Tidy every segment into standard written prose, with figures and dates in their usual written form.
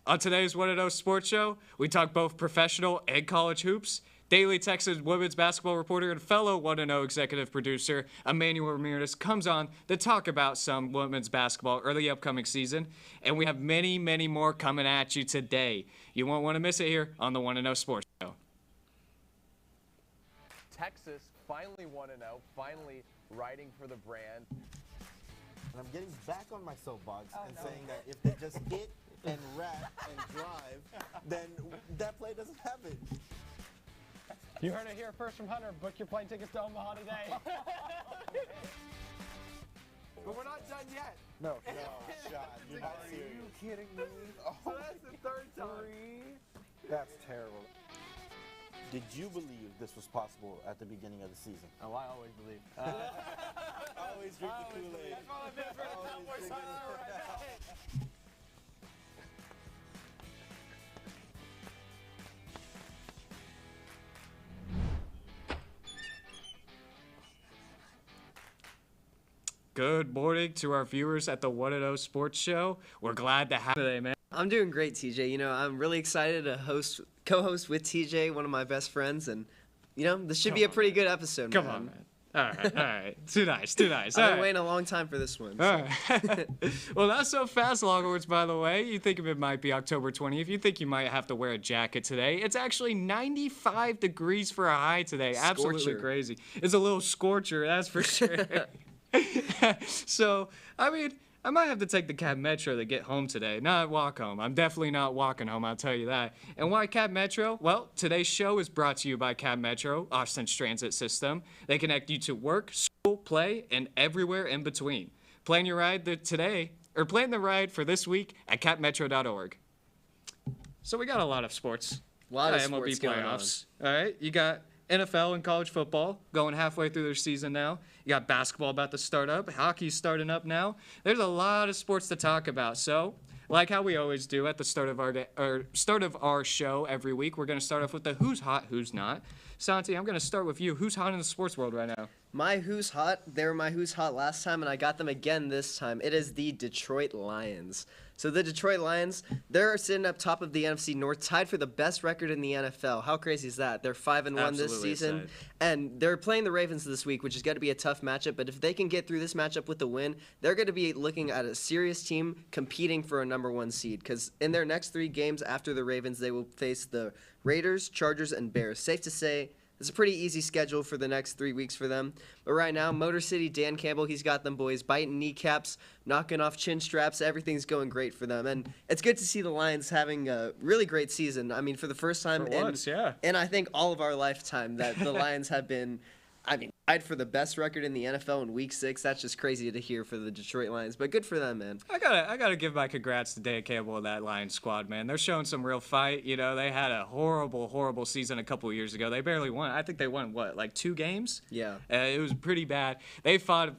On today's 1-0 Sports Show, we talk both professional and college hoops. Daily Texas women's basketball reporter and fellow 1-0 executive producer Emmanuel Ramirez comes on to talk about some women's basketball early upcoming season. And we have many, many more coming at you today. You won't want to miss it here on the 1-0 Sports Show. Texas finally 1-0, finally riding for the brand. And I'm getting back on my soapbox and saying that if they just hit and rap and drive, then that play doesn't happen. You heard it here first from Hunter. Book your plane tickets to Omaha today. But we're not done yet. No, Sean, you're not Are serious. you kidding me? Oh, so that's the third time. That's terrible. Did you believe this was possible at the beginning of the season? Oh, I always believe. Always drink the Kool-Aid. That's all I've been for the Cowboys right now. Good morning to our viewers at the 1-0 Sports Show. We're glad to have you today, man. I'm doing great, TJ. You know, I'm really excited to co-host with TJ, one of my best friends, and you know, this should be a pretty good episode. Come on, man. All right. Too nice. I've been waiting a long time for this one. So. All right. Well, not so fast, Longhorns, by the way. You think it might be October 20th. You think you might have to wear a jacket today. It's actually 95 degrees for a high today. Absolutely Scorcher. crazy. It's a little scorcher, that's for sure. So, I mean, I might have to take the Cab Metro to get home today, not walk home. I'm definitely not walking home, I'll tell you that. And why Cab Metro? Well, today's show is brought to you by Cab Metro, Austin's transit system. They connect you to work, school, play, and everywhere in between. Plan your ride today, or plan the ride for this week at cabmetro.org. So we got a lot of sports. A lot of MLB sports going on. playoffs. All right, you got NFL and college football going halfway through their season now. You got basketball about to start up. Hockey's starting up now. There's a lot of sports to talk about. So, like how we always do at the start of our show every week, we're going to start off with the who's hot, who's not. Santi, I'm going to start with you. Who's hot in the sports world right now? My who's hot, they were my who's hot last time, and I got them again this time. It is the Detroit Lions. So the Detroit Lions, they're sitting up top of the NFC North, tied for the best record in the NFL. How crazy is that? They're 5-1 this Absolutely season, excited. and they're playing the Ravens this week, which is going to be a tough matchup. But if they can get through this matchup with the win, they're going to be looking at a serious team competing for a #1 seed. Because in their next 3 games after the Ravens, they will face the Raiders, Chargers, and Bears. Safe to say, it's a pretty easy schedule for the next 3 weeks for them. But right now, Motor City, Dan Campbell, he's got them boys biting kneecaps, knocking off chin straps. Everything's going great for them. And it's good to see the Lions having a really great season. I mean, for the first time in I think all of our lifetime that the Lions have been, tied for the best record in the NFL in Week 6. That's just crazy to hear for the Detroit Lions. But good for them, man. I gotta give my congrats to Dan Campbell and that Lions squad, man. They're showing some real fight. You know, they had a horrible season a couple of years ago. They barely won. I think they won like 2 games. Yeah. It was pretty bad. They fought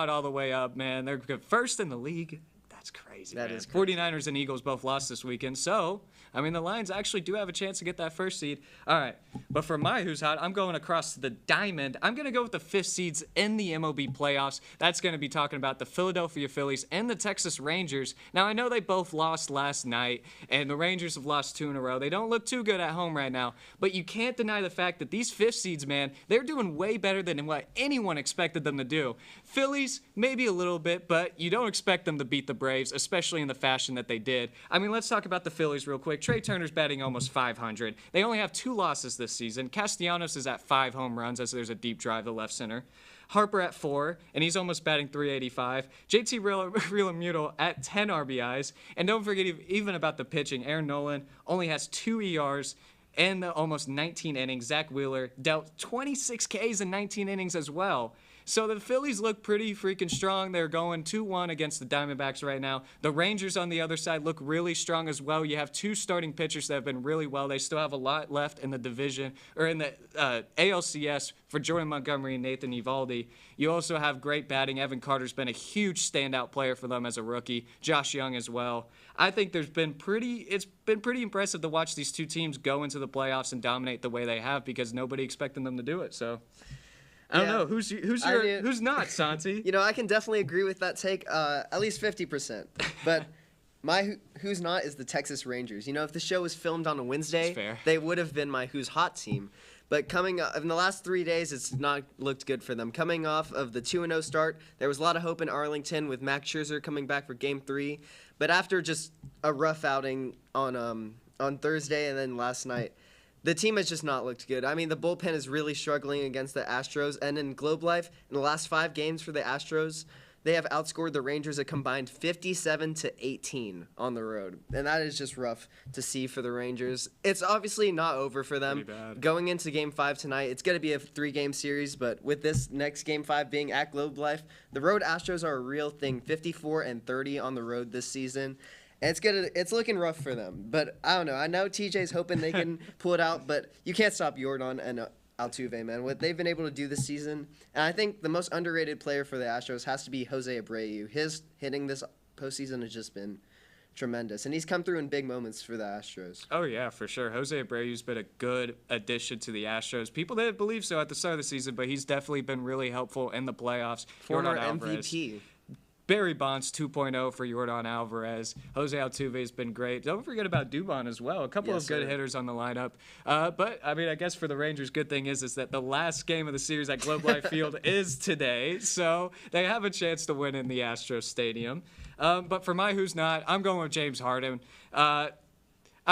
all the way up, man. They're first in the league. That's crazy. That man. is crazy. 49ers and Eagles both lost this weekend, so I mean the Lions actually do have a chance to get that first seed. All right, but for my who's hot, I'm going across the diamond. I'm going to go with the 5th seeds in the MLB playoffs. That's going to be talking about the Philadelphia Phillies and the Texas Rangers. Now I know they both lost last night, and the Rangers have lost 2 in a row. They don't look too good at home right now, but you can't deny the fact that these 5th seeds, man, they're doing way better than what anyone expected them to do. Phillies, maybe a little bit, but you don't expect them to beat the Braves, especially in the fashion that they did. I mean, let's talk about the Phillies real quick. Trey Turner's batting almost 500. They only have 2 losses this season. Castellanos is at 5 home runs as there's a deep drive to left center. Harper at 4, and he's almost batting 385. JT Realmuto at 10 RBIs. And don't forget even about the pitching. Aaron Nolan only has 2 ERs in almost 19 innings. Zach Wheeler dealt 26 Ks in 19 innings as well. So the Phillies look pretty freaking strong. They're going 2-1 against the Diamondbacks right now. The Rangers on the other side look really strong as well. You have 2 starting pitchers that have been really well. They still have a lot left in the division, or in the ALCS for Jordan Montgomery and Nathan Eovaldi. You also have great batting. Evan Carter's been a huge standout player for them as a rookie. Josh Young as well. I think it's been pretty impressive to watch these 2 teams go into the playoffs and dominate the way they have because nobody expected them to do it. So I don't know. Who's not, Santi? You know, I can definitely agree with that take, at least 50%. But My who's not is the Texas Rangers. You know, if the show was filmed on a Wednesday, That's fair. they would have been my who's hot team. But coming up in the last 3 days, it's not looked good for them. Coming off of the 2-0 start, there was a lot of hope in Arlington with Max Scherzer coming back for Game 3. But after just a rough outing on Thursday and then last night, the team has just not looked good. I mean, the bullpen is really struggling against the Astros. And in Globe Life, in the last 5 games for the Astros, they have outscored the Rangers a combined 57-18 on the road. And that is just rough to see for the Rangers. It's obviously not over for them. Pretty bad. Going into Game 5 tonight, it's going to be a 3-game series, but with this next Game 5 being at Globe Life, the road Astros are a real thing, 54-30 on the road this season. And it's looking rough for them. But I don't know. I know TJ's hoping they can pull it out, but you can't stop Jordan and Altuve, man. What they've been able to do this season, and I think the most underrated player for the Astros has to be Jose Abreu. His hitting this postseason has just been tremendous, and he's come through in big moments for the Astros. Oh, yeah, for sure. Jose Abreu's been a good addition to the Astros. People didn't believe so at the start of the season, but he's definitely been really helpful in the playoffs. Former Yordan Alvarez. MVP. Barry Bonds 2.0 for Yordan Alvarez. Jose Altuve has been great. Don't forget about Dubon as well. A couple Yes, of good sir. hitters on the lineup. But, I mean, I guess for the Rangers, good thing is that the last game of the series at Globe Life Field is today. So they have a chance to win in the Astros Stadium. But for my who's not, I'm going with James Harden. I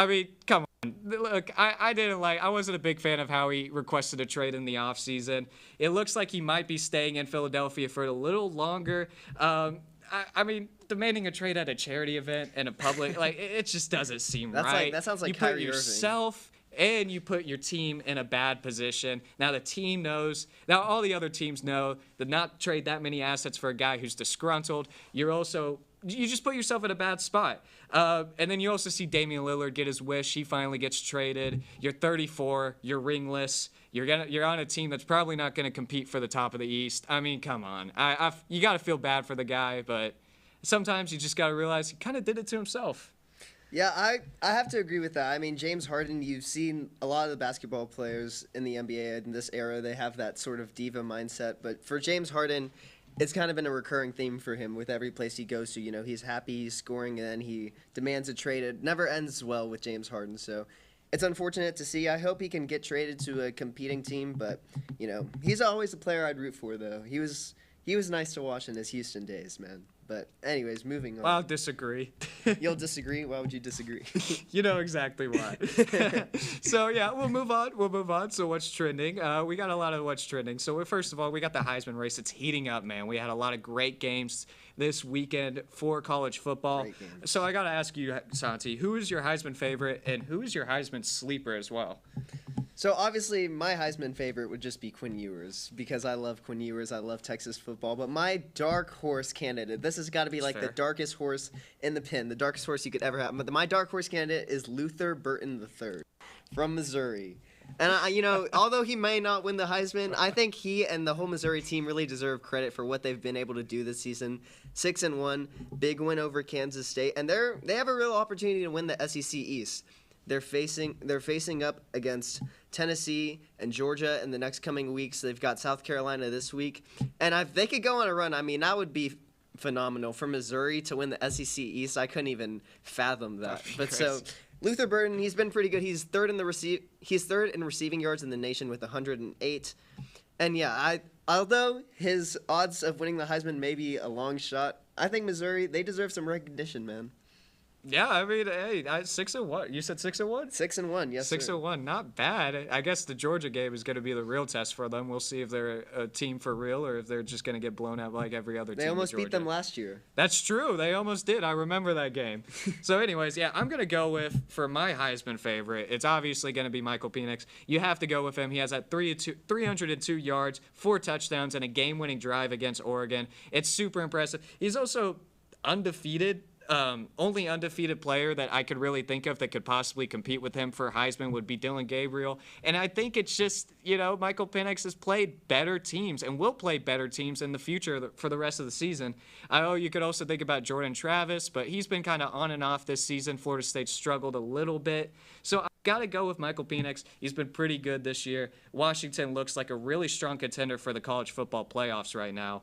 mean, come on. Look, I wasn't a big fan of how he requested a trade in the offseason. It looks like he might be staying in Philadelphia for a little longer. I mean, demanding a trade at a charity event in a public, like, it just doesn't seem right. That sounds like you Kyrie put Irving. yourself and you put your team in a bad position. Now the team knows. Now all the other teams know to not trade that many assets for a guy who's disgruntled. You just put yourself in a bad spot. And then you also see Damian Lillard get his wish. He finally gets traded. You're 34. You're ringless. You're on a team that's probably not going to compete for the top of the East. I mean, come on. You got to feel bad for the guy, but sometimes you just got to realize he kind of did it to himself. Yeah, I have to agree with that. I mean, James Harden, you've seen a lot of the basketball players in the NBA in this era, they have that sort of diva mindset. But for James Harden, it's kind of been a recurring theme for him with every place he goes to. You know, he's happy, he's scoring, and then he demands a trade. It never ends well with James Harden, so it's unfortunate to see. I hope he can get traded to a competing team, but, you know, he's always a player I'd root for, though. He was nice to watch in his Houston days, man. But anyways, moving on. I'll disagree. You'll disagree? Why would you disagree? You know exactly why. So, yeah, we'll move on. So what's trending? We got a lot of what's trending. So, first of all, we got the Heisman race. It's heating up, man. We had a lot of great games this weekend for college football. Great games. So I got to ask you, Santi, who is your Heisman favorite and who is your Heisman sleeper as well? So obviously my Heisman favorite would just be Quinn Ewers because I love Quinn Ewers. I love Texas football. But my dark horse candidate, this has got to be like Fair. the darkest horse in the pen, the darkest horse you could ever have. But my dark horse candidate is Luther Burton III from Missouri. And, although he may not win the Heisman, I think he and the whole Missouri team really deserve credit for what they've been able to do this season. 6-1, big win over Kansas State. And they have a real opportunity to win the SEC East. They're facing up against Tennessee and Georgia in the next coming weeks. They've got South Carolina this week. And if they could go on a run, I mean, that would be phenomenal. For Missouri to win the SEC East, I couldn't even fathom that. But so Luther Burton, he's been pretty good. He's third in receiving yards in the nation with 108. And yeah, although his odds of winning the Heisman may be a long shot, I think Missouri, they deserve some recognition, man. Yeah, I mean, hey, 6-1. You said 6-1? 6-1, yes, sir. 6-1, not bad. I guess the Georgia game is going to be the real test for them. We'll see if they're a team for real or if they're just going to get blown out like every other team. They almost in beat Georgia. them last year. That's true. They almost did. I remember that game. So anyways, yeah, I'm going to go with, for my Heisman favorite, it's obviously going to be Michael Penix. You have to go with him. He has that 302 yards, 4 touchdowns, and a game-winning drive against Oregon. It's super impressive. He's also undefeated. Only undefeated player that I could really think of that could possibly compete with him for Heisman would be Dylan Gabriel. And I think it's just, Michael Penix has played better teams and will play better teams in the future for the rest of the season. I know you could also think about Jordan Travis, but he's been kind of on and off this season. Florida State struggled a little bit. So I've got to go with Michael Penix. He's been pretty good this year. Washington looks like a really strong contender for the college football playoffs right now.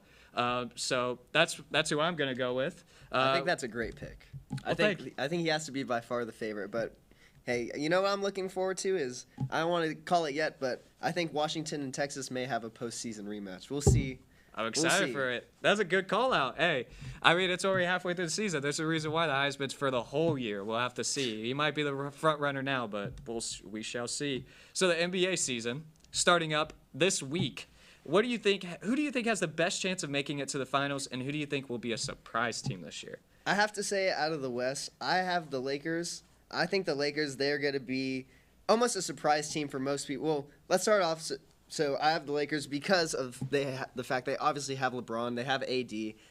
So that's who I'm going to go with. I think that's a great pick. I think he has to be by far the favorite. But hey, you know what I'm looking forward to is, I don't want to call it yet, but I think Washington and Texas may have a postseason rematch. We'll see. I'm excited for it. That's a good call out. Hey, I mean, it's already halfway through the season. There's a reason why the Heisman's for the whole year. We'll have to see. He might be the front runner now, but we shall see. So the NBA season starting up this week. What do you think? Who do you think has the best chance of making it to the finals, and who do you think will be a surprise team this year? I have to say, out of the West, I have the Lakers. I think the Lakers, they're going to be almost a surprise team for most people. Well, let's start off. So I have the Lakers because of the fact they obviously have LeBron, they have AD,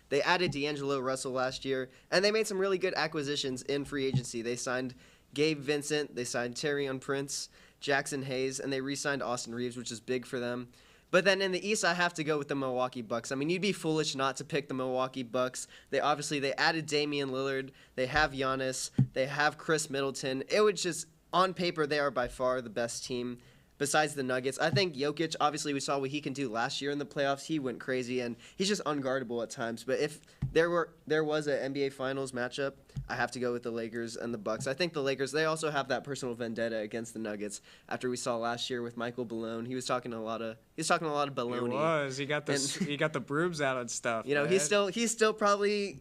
they added D'Angelo Russell last year, and they made some really good acquisitions in free agency. They signed Gabe Vincent, they signed Taurean Prince, Jackson Hayes, and they re-signed Austin Reeves, which is big for them. But then in the East, I have to go with the Milwaukee Bucks. I mean, you'd be foolish not to pick the Milwaukee Bucks. They added Damian Lillard, they have Giannis, they have Chris Middleton. It would just, on paper, they are by far the best team. Besides the Nuggets, I think Jokic, obviously we saw what he can do last year in the playoffs. He went crazy, and he's just unguardable at times. But if there was an NBA Finals matchup, I have to go with the Lakers and the Bucks. I think the Lakers, they also have that personal vendetta against the Nuggets after we saw last year with Michael Malone. He was talking a lot of baloney. He was. He got the brooms out and stuff. You know, man. he's still probably,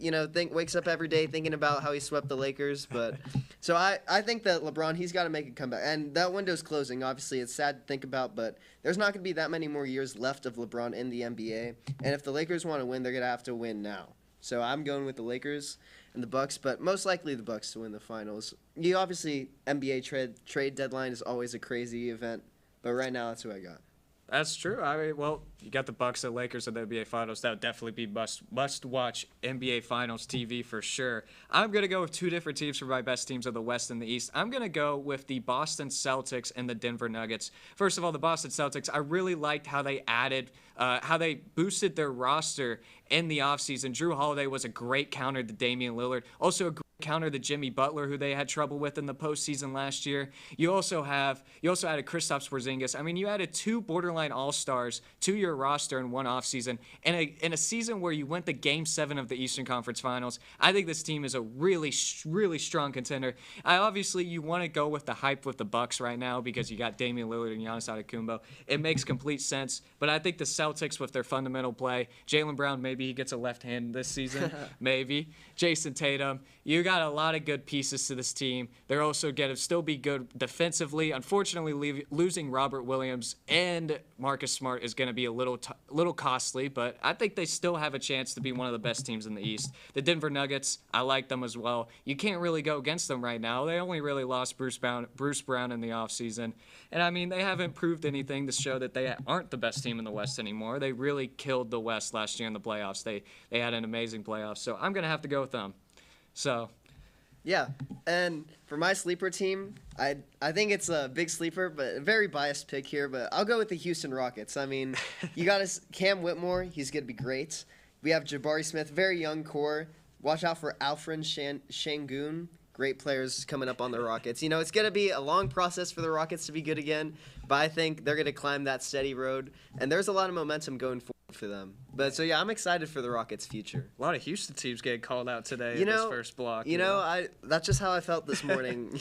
wakes up every day thinking about how he swept the Lakers. But so I think that LeBron, he's got to make a comeback. And that window's closing. Obviously, it's sad to think about, but there's not going to be that many more years left of LeBron in the NBA. And if the Lakers want to win, they're going to have to win now. So I'm going with the Lakers and the Bucks, but most likely the Bucks to win the finals. Obviously, NBA trade deadline is always a crazy event, but right now that's who I got. That's true. I mean, well, you got the Bucks and Lakers in the NBA Finals. That would definitely be must-watch NBA Finals TV for sure. I'm going to go with two different teams for my best teams of the West and the East. I'm going to go with the Boston Celtics and the Denver Nuggets. First of all, the Boston Celtics, I really liked how they how they boosted their roster in the offseason. Drew Holiday was a great counter to Damian Lillard. Also a great counter to Jimmy Butler, who they had trouble with in the postseason last year. You also added Kristaps Porzingis. I mean, you added two borderline all-stars to your roster in one offseason. In a season where you went to Game 7 of the Eastern Conference Finals, I think this team is a really, really strong contender. Obviously, you want to go with the hype with the Bucks right now because you got Damian Lillard and Giannis Antetokounmpo. It makes complete sense. But I think the Celtics with their fundamental play, Jaylen Brown, maybe he gets a left hand this season, maybe. Jason Tatum, you got a lot of good pieces to this team. They're also going to still be good defensively. Unfortunately, losing Robert Williams and Marcus Smart is going to be a little costly, but I think they still have a chance to be one of the best teams in the East. The Denver Nuggets, I like them as well. You can't really go against them right now. They only really lost Bruce Brown in the offseason. And, I mean, they haven't proved anything to show that they aren't the best team in the West anymore. They really killed the West last year in the playoffs. They had an amazing playoffs, so I'm going to have to go with them. So, yeah, and for my sleeper team, I think it's a big sleeper, but a very biased pick here, but I'll go with the Houston Rockets. I mean, you got Cam Whitmore. He's going to be great. We have Jabari Smith, very young core. Watch out for Alfred Şengün. Great players coming up on the Rockets. You know, it's going to be a long process for the Rockets to be good again, but I think they're going to climb that steady road, and there's a lot of momentum going forward for them. But so yeah, I'm excited for the Rockets' future. A lot of Houston teams getting called out today in this first block. That's just how I felt this morning.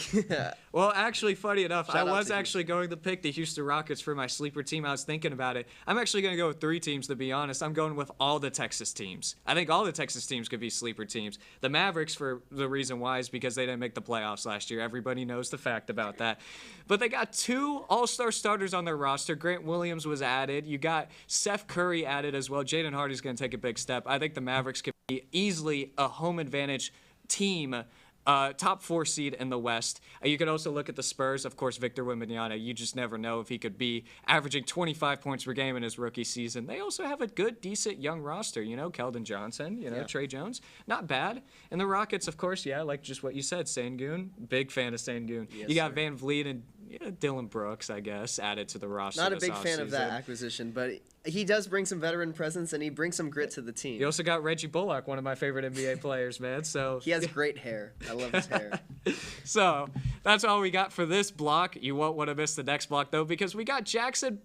Well, actually, funny enough, I was actually going to pick the Houston Rockets for my sleeper team. I was thinking about it. I'm actually going to go with three teams, to be honest. I'm going with all the Texas teams. I think all the Texas teams could be sleeper teams. The Mavericks, for the reason why, is because they didn't make the playoffs last year. Everybody knows the fact about that. But they got two all-star starters on their roster. Grant Williams was added. You got Seth Curry added as well. Jaden Hardy's going to take a big step. I think the Mavericks could be easily a home advantage team, top 4 seed in the West. You could also look at the Spurs. Of course, Victor Wembanyama. You just never know if he could be averaging 25 points per game in his rookie season. They also have a good, decent young roster. You know, Keldon Johnson, Trey Jones. Not bad. And the Rockets, of course, like just what you said, Şengün. Big fan of Şengün. Yes, you got sir. Van Vliet and Yeah, Dylan Brooks, I guess, added to the roster. Not a this big fan of that offseason. acquisition, but he does bring some veteran presence and he brings some grit to the team. You also got Reggie Bullock, one of my favorite NBA players, man. So He has great hair. I love his hair. So that's all we got for this block. You won't want to miss the next block, though, because we got Jackson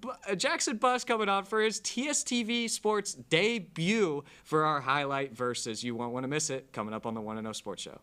Bus coming on for his TSTV Sports debut for our highlight versus. You won't want to miss it. Coming up on the 1-0 Sports Show.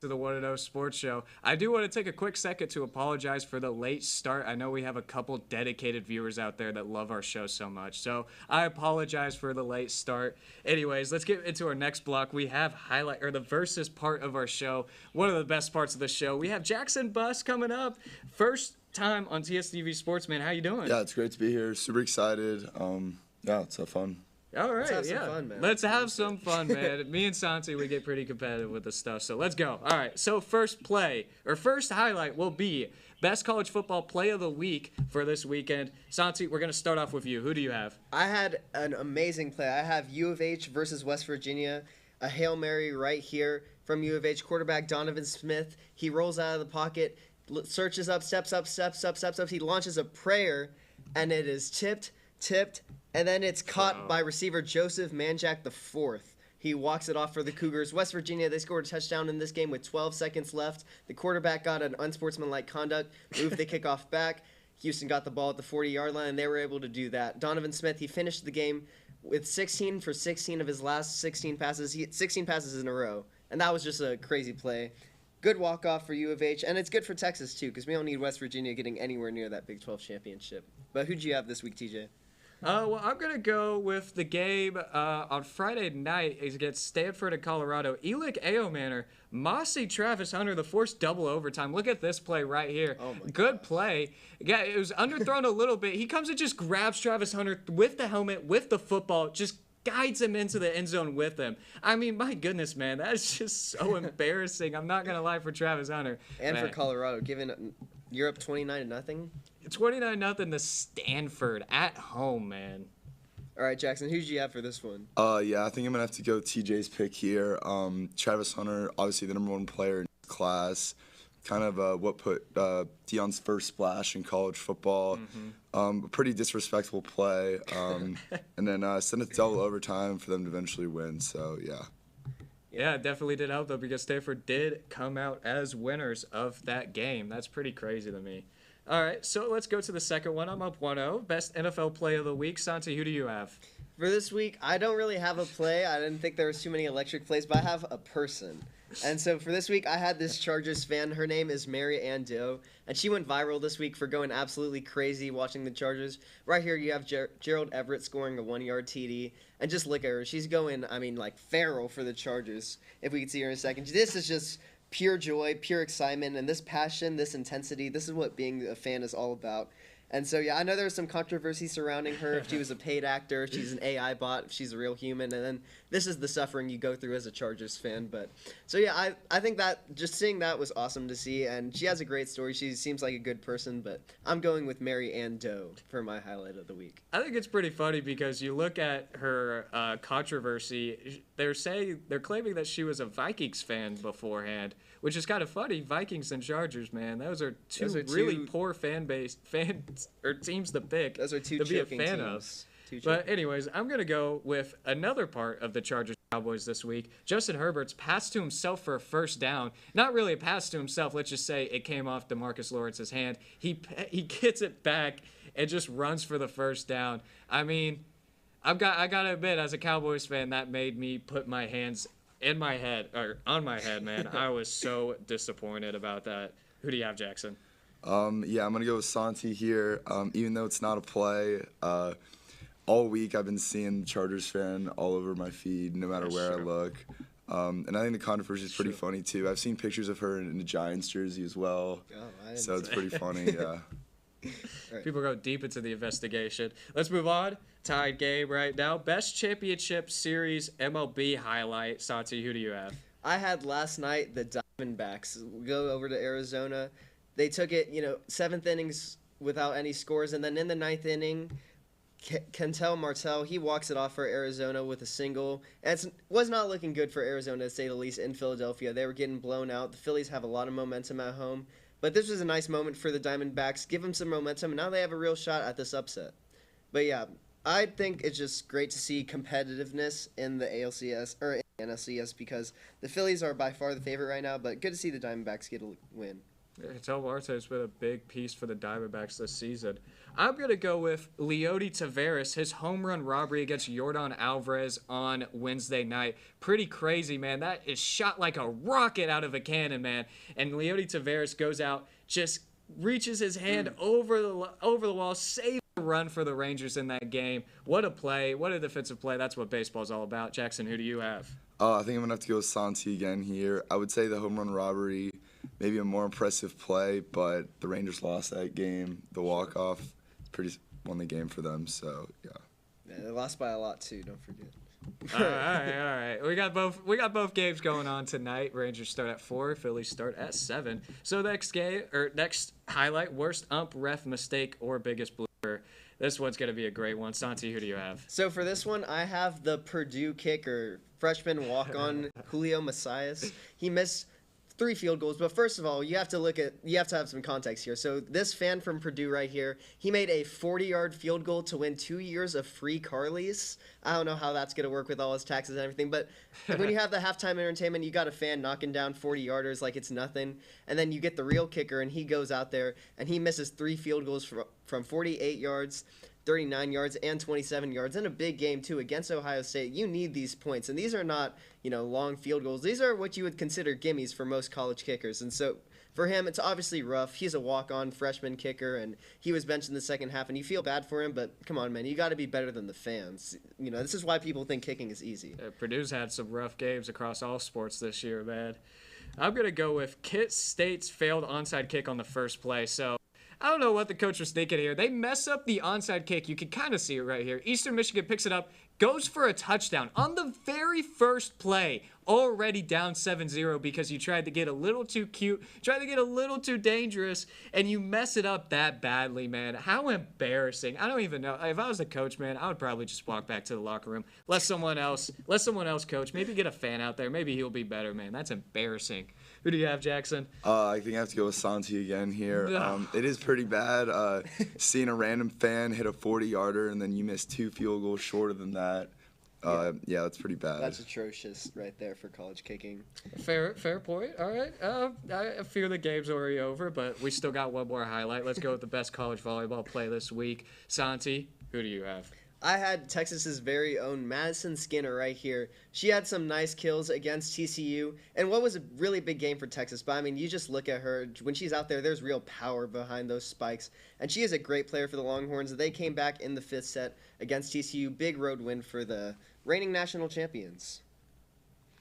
To the 1-0 Sports Show. I do want to take a quick second to apologize for the late start. I know we have a couple dedicated viewers out there that love our show so much, so I apologize for the late start. Anyways, let's get into our next block. We have the versus part of our show. One of the best parts of the show. We have Jackson Bus coming up. First time on TSTV Sports, man. How you doing? Yeah, it's great to be here. Super excited. Yeah, it's fun. All right, Let's have some yeah. fun, man. Let's have some fun, man. Me and Santi, we get pretty competitive with this stuff, so let's go. All right, so first highlight will be best college football play of the week for this weekend. Santi, we're going to start off with you. Who do you have? I had an amazing play. I have U of H versus West Virginia. A Hail Mary right here from U of H. Quarterback Donovan Smith. He rolls out of the pocket, searches up, steps up. He launches a prayer, and it is tipped, and then it's caught by receiver Joseph Manjack IV. He walks it off for the Cougars. West Virginia, they scored a touchdown in this game with 12 seconds left. The quarterback got an unsportsmanlike conduct, moved the kickoff back. Houston got the ball at the 40-yard line, and they were able to do that. Donovan Smith, he finished the game with 16 for 16 of his last 16 passes. He hit 16 passes in a row, and that was just a crazy play. Good walk-off for U of H, and it's good for Texas, too, because we don't need West Virginia getting anywhere near that Big 12 championship. But who'd you have this week, TJ? Well, I'm going to go with the game on Friday night against Stanford and Colorado. Elick Aomanor, Mossy Travis Hunter, the forced double overtime. Look at this play right here. Oh my Good play. Yeah, it was underthrown a little bit. He comes and just grabs Travis Hunter with the helmet, with the football, just guides him into the end zone with him. I mean, my goodness, man, that is just so embarrassing. I'm not going to lie for Travis Hunter. And Man. for Colorado, you're up 29-0. 29-0 to Stanford at home, man. All right, Jackson, who'd you have for this one? Yeah, I think I'm gonna have to go TJ's pick here. Travis Hunter, obviously the number 1 player in his class. Kind of what put Deion's first splash in college football. A pretty disrespectful play. And then send it to double overtime for them to eventually win. So yeah. Yeah, it definitely did help, though, because Stanford did come out as winners of that game. That's pretty crazy to me. All right, so let's go to the second one. I'm up 1-0. Best NFL play of the week. Santi, who do you have? For this week, I don't really have a play. I didn't think there was too many electric plays, but I have a person. And so for this week, I had this Chargers fan. Her name is Mary Ann Doe, and she went viral this week for going absolutely crazy watching the Chargers. Right here, you have Gerald Everett scoring a 1-yard TD, and just look at her. She's going, like feral for the Chargers, if we could see her in a second. This is just pure joy, pure excitement, and this passion, this intensity, this is what being a fan is all about. And so, yeah, I know there's some controversy surrounding her. If she was a paid actor, if she's an AI bot, if she's a real human. And then this is the suffering you go through as a Chargers fan. But so, yeah, I think that just seeing that was awesome to see. And she has a great story. She seems like a good person. But I'm going with Mary Ann Doe for my highlight of the week. I think it's pretty funny because you look at her controversy. They're claiming that she was a Vikings fan beforehand, which is kind of funny. Vikings and Chargers, man, those are two really poor fans or teams to pick. Those are two to be a choking fan teams. of. But anyways, I'm gonna go with another part of the Chargers Cowboys this week. Justin Herbert's pass to himself for a first down. Not really a pass to himself. Let's just say it came off DeMarcus Lawrence's hand. He gets it back and just runs for the first down. I mean, I gotta admit, as a Cowboys fan, that made me put my hands in my head or on my head, man. I was so disappointed about that. Who do you have, Jackson? Yeah, I'm gonna go with Santi here. Even though it's not a play, all week I've been seeing Chargers fan all over my feed, no matter where I look. And I think the controversy is pretty funny too. I've seen pictures of her in a Giants jersey as well, so it's pretty funny. Yeah. Right. People go deep into the investigation. Let's move on. Tied game right now. Best Championship Series MLB highlight. Santi, who do you have? I had last night the Diamondbacks go over to Arizona. They took it, 7th innings without any scores, and then in the 9th inning, Kentel Martel, he walks it off for Arizona with a single. And it was not looking good for Arizona, to say the least, in Philadelphia. They were getting blown out. The Phillies have a lot of momentum at home. But this was a nice moment for the Diamondbacks. Give them some momentum, and now they have a real shot at this upset. But yeah, I think it's just great to see competitiveness in the ALCS or in the NLCS because the Phillies are by far the favorite right now, but good to see the Diamondbacks get a win. Kentel Marte has been a big piece for the Diamondbacks this season. I'm going to go with Leody Taveras, his home run robbery against Yordan Alvarez on Wednesday night. Pretty crazy, man. That is shot like a rocket out of a cannon, man. And Leody Taveras goes out, just reaches his hand over the wall, saves a run for the Rangers in that game. What a play. What a defensive play. That's what baseball's all about. Jackson, who do you have? I think I'm going to have to go with Santi again here. I would say the home run robbery, maybe a more impressive play, but the Rangers lost that game. The walk-off won the game for them, so yeah. Yeah, they lost by a lot too, don't forget. All right. We got both games going on tonight. Rangers start at 4, Phillies start at 7. So next highlight, worst ump, ref mistake, or biggest blooper. This one's going to be a great one. Santi, who do you have? So for this one, I have the Purdue kicker, freshman walk-on Julio Messias. He missed 3 field goals, but first of all, you have to have some context here. So this fan from Purdue right here, he made a 40-yard field goal to win 2 years of free car lease. I don't know how that's going to work with all his taxes and everything, but when you have the halftime entertainment, you got a fan knocking down 40-yarders like it's nothing, and then you get the real kicker, and he goes out there, and he misses 3 field goals from 48 yards, 39 yards, and 27 yards in a big game, too, against Ohio State. You need these points, and these are not, long field goals. These are what you would consider gimmies for most college kickers, and so for him, it's obviously rough. He's a walk-on freshman kicker, and he was benched in the second half, and you feel bad for him, but come on, man, you got to be better than the fans. This is why people think kicking is easy. Purdue's had some rough games across all sports this year, man. I'm going to go with Kent State's failed onside kick on the first play, so I don't know what the coach was thinking here. They mess up the onside kick. You can kind of see it right here. Eastern Michigan picks it up, goes for a touchdown on the very first play, already down 7-0 because you tried to get a little too cute, tried to get a little too dangerous, and you mess it up that badly, man. How embarrassing. I don't even know. If I was the coach, man, I would probably just walk back to the locker room, let someone else coach, maybe get a fan out there. Maybe he'll be better, man. That's embarrassing. Who do you have, Jackson? I think I have to go with Santi again here. It is pretty bad seeing a random fan hit a 40-yarder and then you miss 2 field goals shorter than that. Yeah, that's pretty bad. That's atrocious right there for college kicking. Fair point. All right. I fear the game's already over, but we still got one more highlight. Let's go with the best college volleyball play this week. Santi, who do you have? I had Texas's very own Madison Skinner right here. She had some nice kills against TCU, and what was a really big game for Texas. But, I mean, you just look at her. When she's out there, there's real power behind those spikes. And she is a great player for the Longhorns. They came back in the 5th set against TCU. Big road win for the reigning national champions.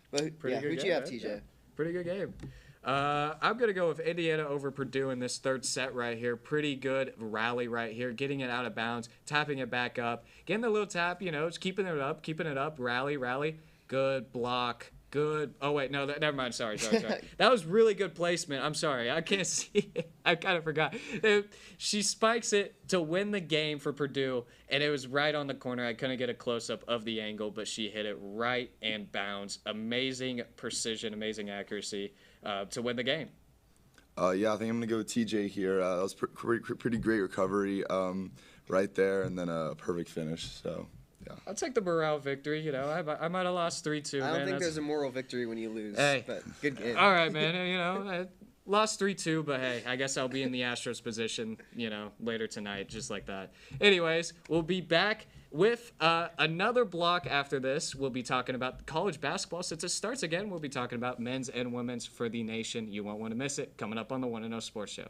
But, Pretty good who'd game, you have, right? TJ? Yeah. Pretty good game. I'm going to go with Indiana over Purdue in this third set right here. Pretty good rally right here. Getting it out of bounds, tapping it back up. Getting the little tap, just keeping it up. Rally. Good block. Good. Oh, wait. No, never mind. Sorry. That was really good placement. I'm sorry. I can't see it. I kind of forgot. She spikes it to win the game for Purdue, and it was right on the corner. I couldn't get a close-up of the angle, but she hit it right and bounds. Amazing precision, amazing accuracy to win the game. Yeah, I think I'm going to go with TJ here. That was pretty great recovery right there, and then a perfect finish. So. Yeah. I'll take the morale victory. I might have lost 3-2. I don't think there's a moral victory when you lose. Hey. But good game. All right, man. I lost 3-2, but hey, I guess I'll be in the Astros position, later tonight, just like that. Anyways, we'll be back with another block after this. We'll be talking about college basketball. Since it starts again, we'll be talking about men's and women's for the nation. You won't want to miss it. Coming up on the 1-0 Sports Show.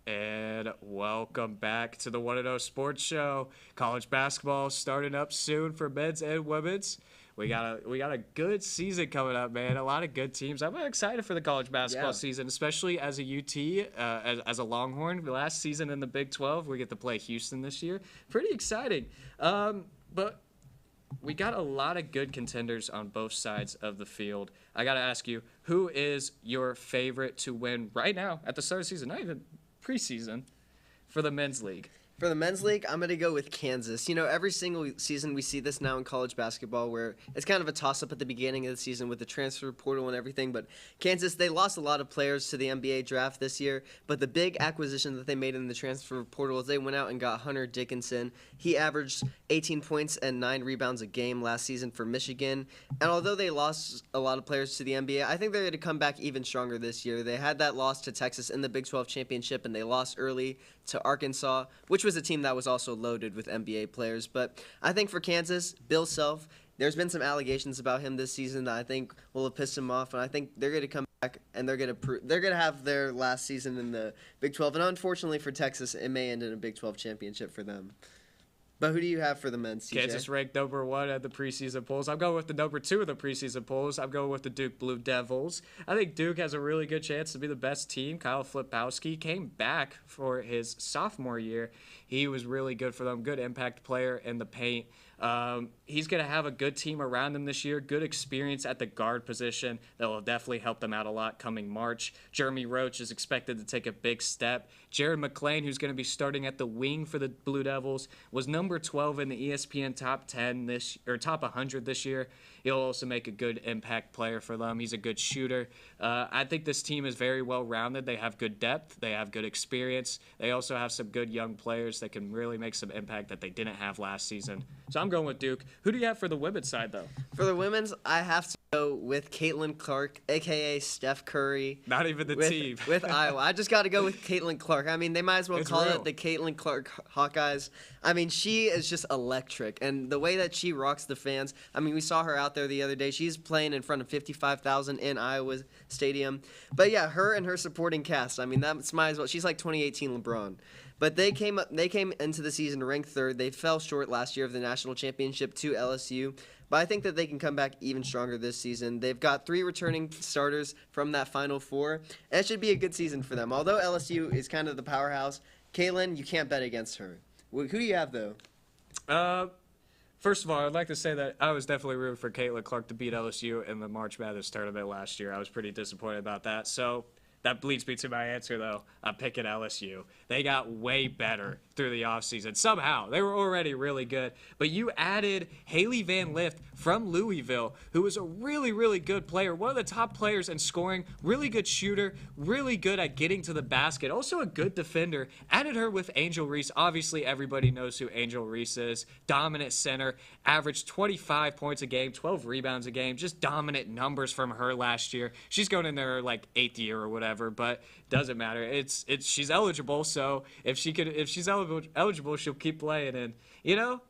And welcome back to the 1-0 Sports Show. College basketball starting up soon for men's and women's. We got a good season coming up, man. A lot of good teams. I'm excited for the college basketball season, especially as a UT, as a Longhorn. Last season in the Big 12, we get to play Houston this year. Pretty exciting. But we got a lot of good contenders on both sides of the field. I got to ask you, who is your favorite to win right now at the start of the season? Not even preseason for the men's league. For the men's league, I'm going to go with Kansas. Every single season we see this now in college basketball where it's kind of a toss-up at the beginning of the season with the transfer portal and everything. But Kansas, they lost a lot of players to the NBA draft this year. But the big acquisition that they made in the transfer portal is they went out and got Hunter Dickinson. He averaged 18 points and 9 rebounds a game last season for Michigan. And although they lost a lot of players to the NBA, I think they're going to come back even stronger this year. They had that loss to Texas in the Big 12 championship, and they lost early to Arkansas, which was a team that was also loaded with NBA players. But I think for Kansas, Bill Self, there's been some allegations about him this season that I think will have pissed him off, and I think they're going to come back and they're going to have their last season in the Big 12. And unfortunately for Texas, it may end in a Big 12 championship for them. But who do you have for the men's, TJ? Kansas ranked number 1 at the preseason polls. I'm going with the number 2 of the preseason polls. I'm going with the Duke Blue Devils. I think Duke has a really good chance to be the best team. Kyle Flipowski came back for his sophomore year. He was really good for them, good impact player in the paint. He's going to have a good team around him this year, good experience at the guard position that will definitely help them out a lot coming March. Jeremy Roach is expected to take a big step. Jared McClain, who's going to be starting at the wing for the Blue Devils, was number 12 in the ESPN top 10 top 100 this year. He'll also make a good impact player for them. He's a good shooter. I think this team is very well rounded. They have good depth. They have good experience. They also have some good young players that can really make some impact that they didn't have last season. So I'm going with Duke. Who do you have for the women's side, though? For the women's, I have to go with Caitlin Clark, a.k.a. Steph Curry. Not even the team. With Iowa. I just got to go with Caitlin Clark. I mean, they might as well It's call real. it the Caitlin Clark Hawkeyes. I mean, she is just electric. And the way that she rocks the fans, I mean, we saw her out there the other day. She's playing in front of 55,000 in Iowa Stadium. But yeah, her and her supporting cast, I mean, that's might as well. She's like 2018 LeBron. But they came into the season ranked third. They fell short last year of the national championship to LSU. But I think that they can come back even stronger this season. They've got 3 returning starters from that Final Four. And it should be a good season for them. Although LSU is kind of the powerhouse, Caitlin, you can't bet against her. Who do you have, though? First of all, I'd like to say that I was definitely rooting for Caitlin Clark to beat LSU in the March Madness tournament last year. I was pretty disappointed about that. So that leads me to my answer, though. I'm picking LSU. They got way better through the offseason. Somehow. They were already really good. But you added Haley Van Lith from Louisville, who was a really, really good player. One of the top players in scoring. Really good shooter. Really good at getting to the basket. Also a good defender. Added her with Angel Reese. Obviously, everybody knows who Angel Reese is. Dominant center. Averaged 25 points a game. 12 rebounds a game. Just dominant numbers from her last year. She's going in there like 8th year or whatever, but doesn't matter. She's eligible, so if she's eligible, she'll keep playing, and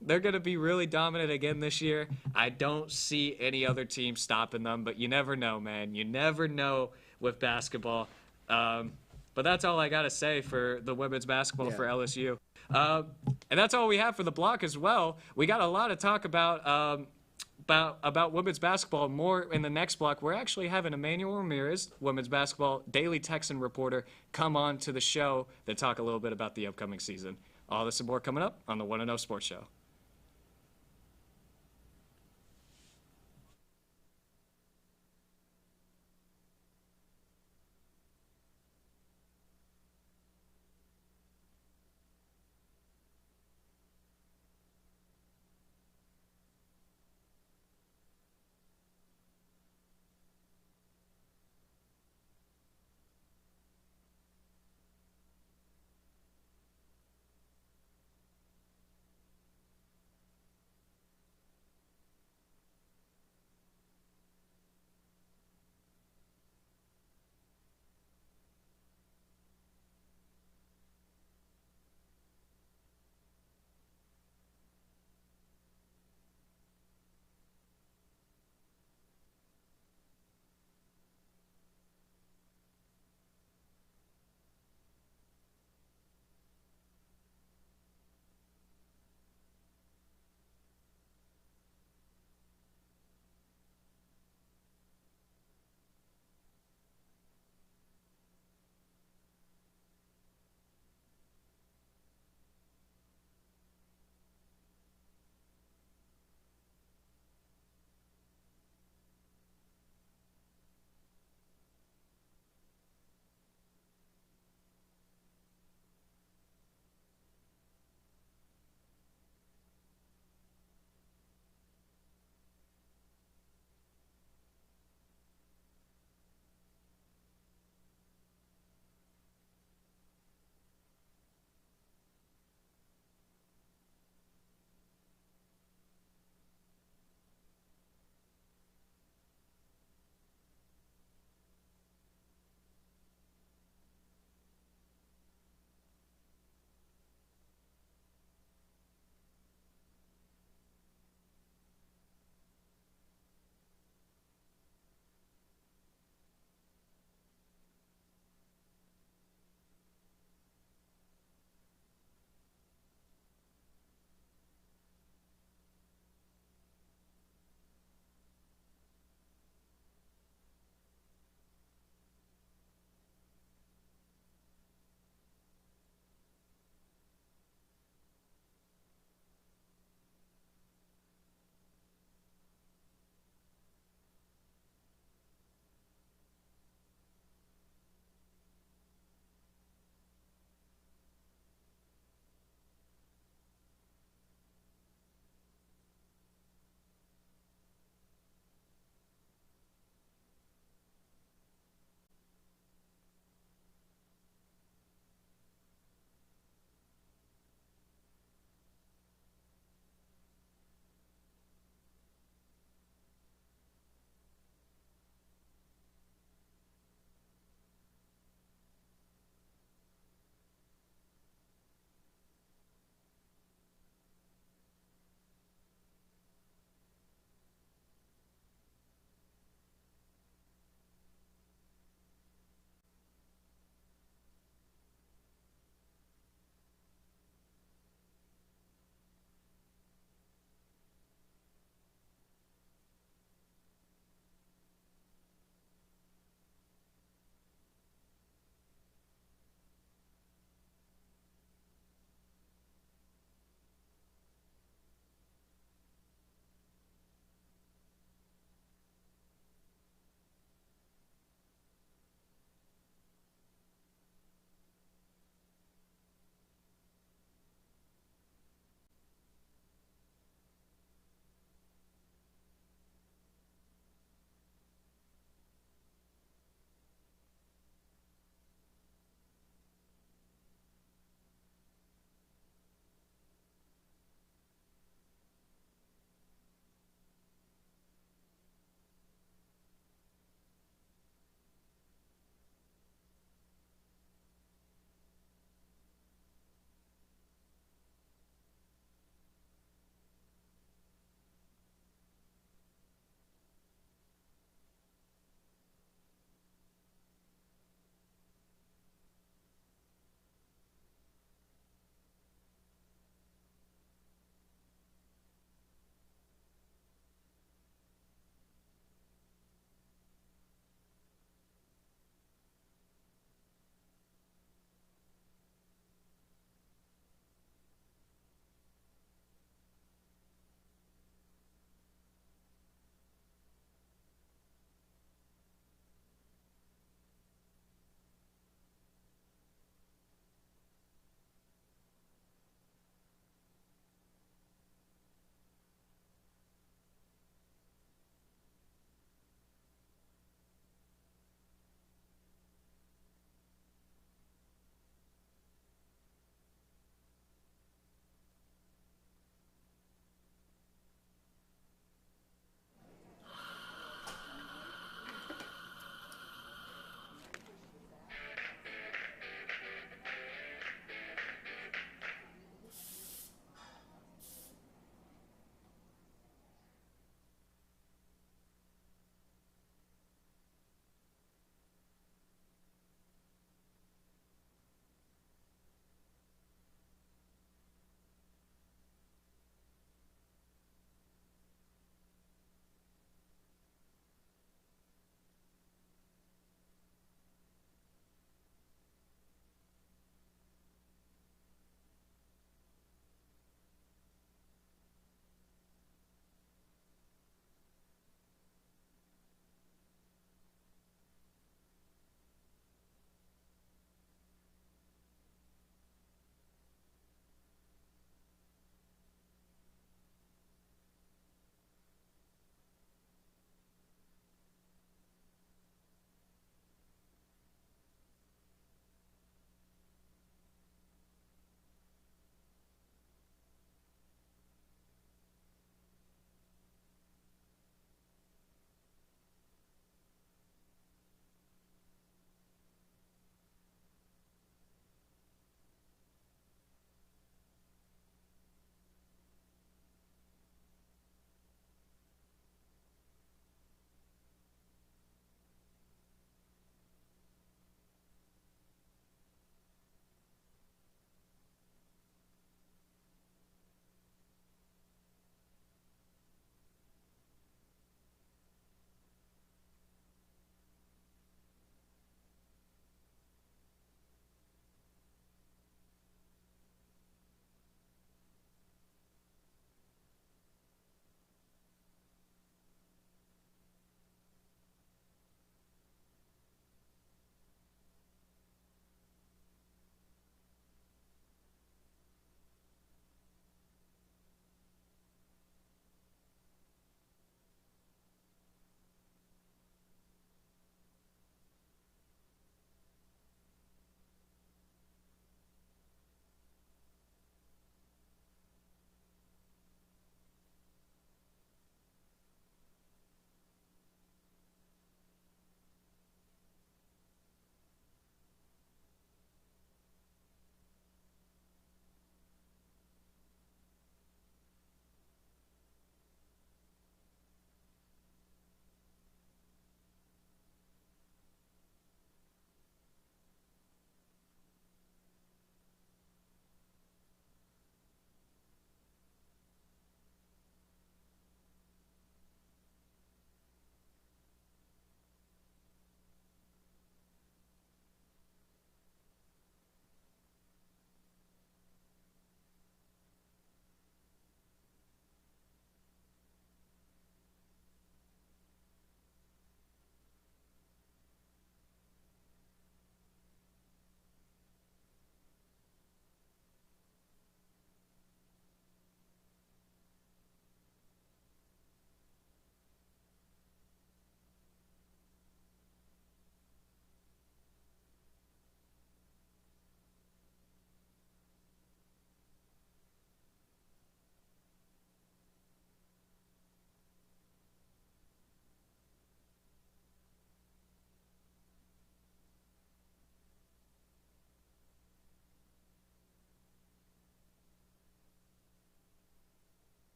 they're gonna be really dominant again this year. I don't see any other team stopping them, but you never know, man. You never know with basketball. But that's all I gotta say for the women's basketball for LSU. And that's all we have for the block as well. We got a lot to talk about women's basketball more in the next block. We're actually having Emmanuel Ramirez, women's basketball daily Texan reporter, come on to the show to talk a little bit about the upcoming season. All this and more coming up on the 1-0 Sports Show.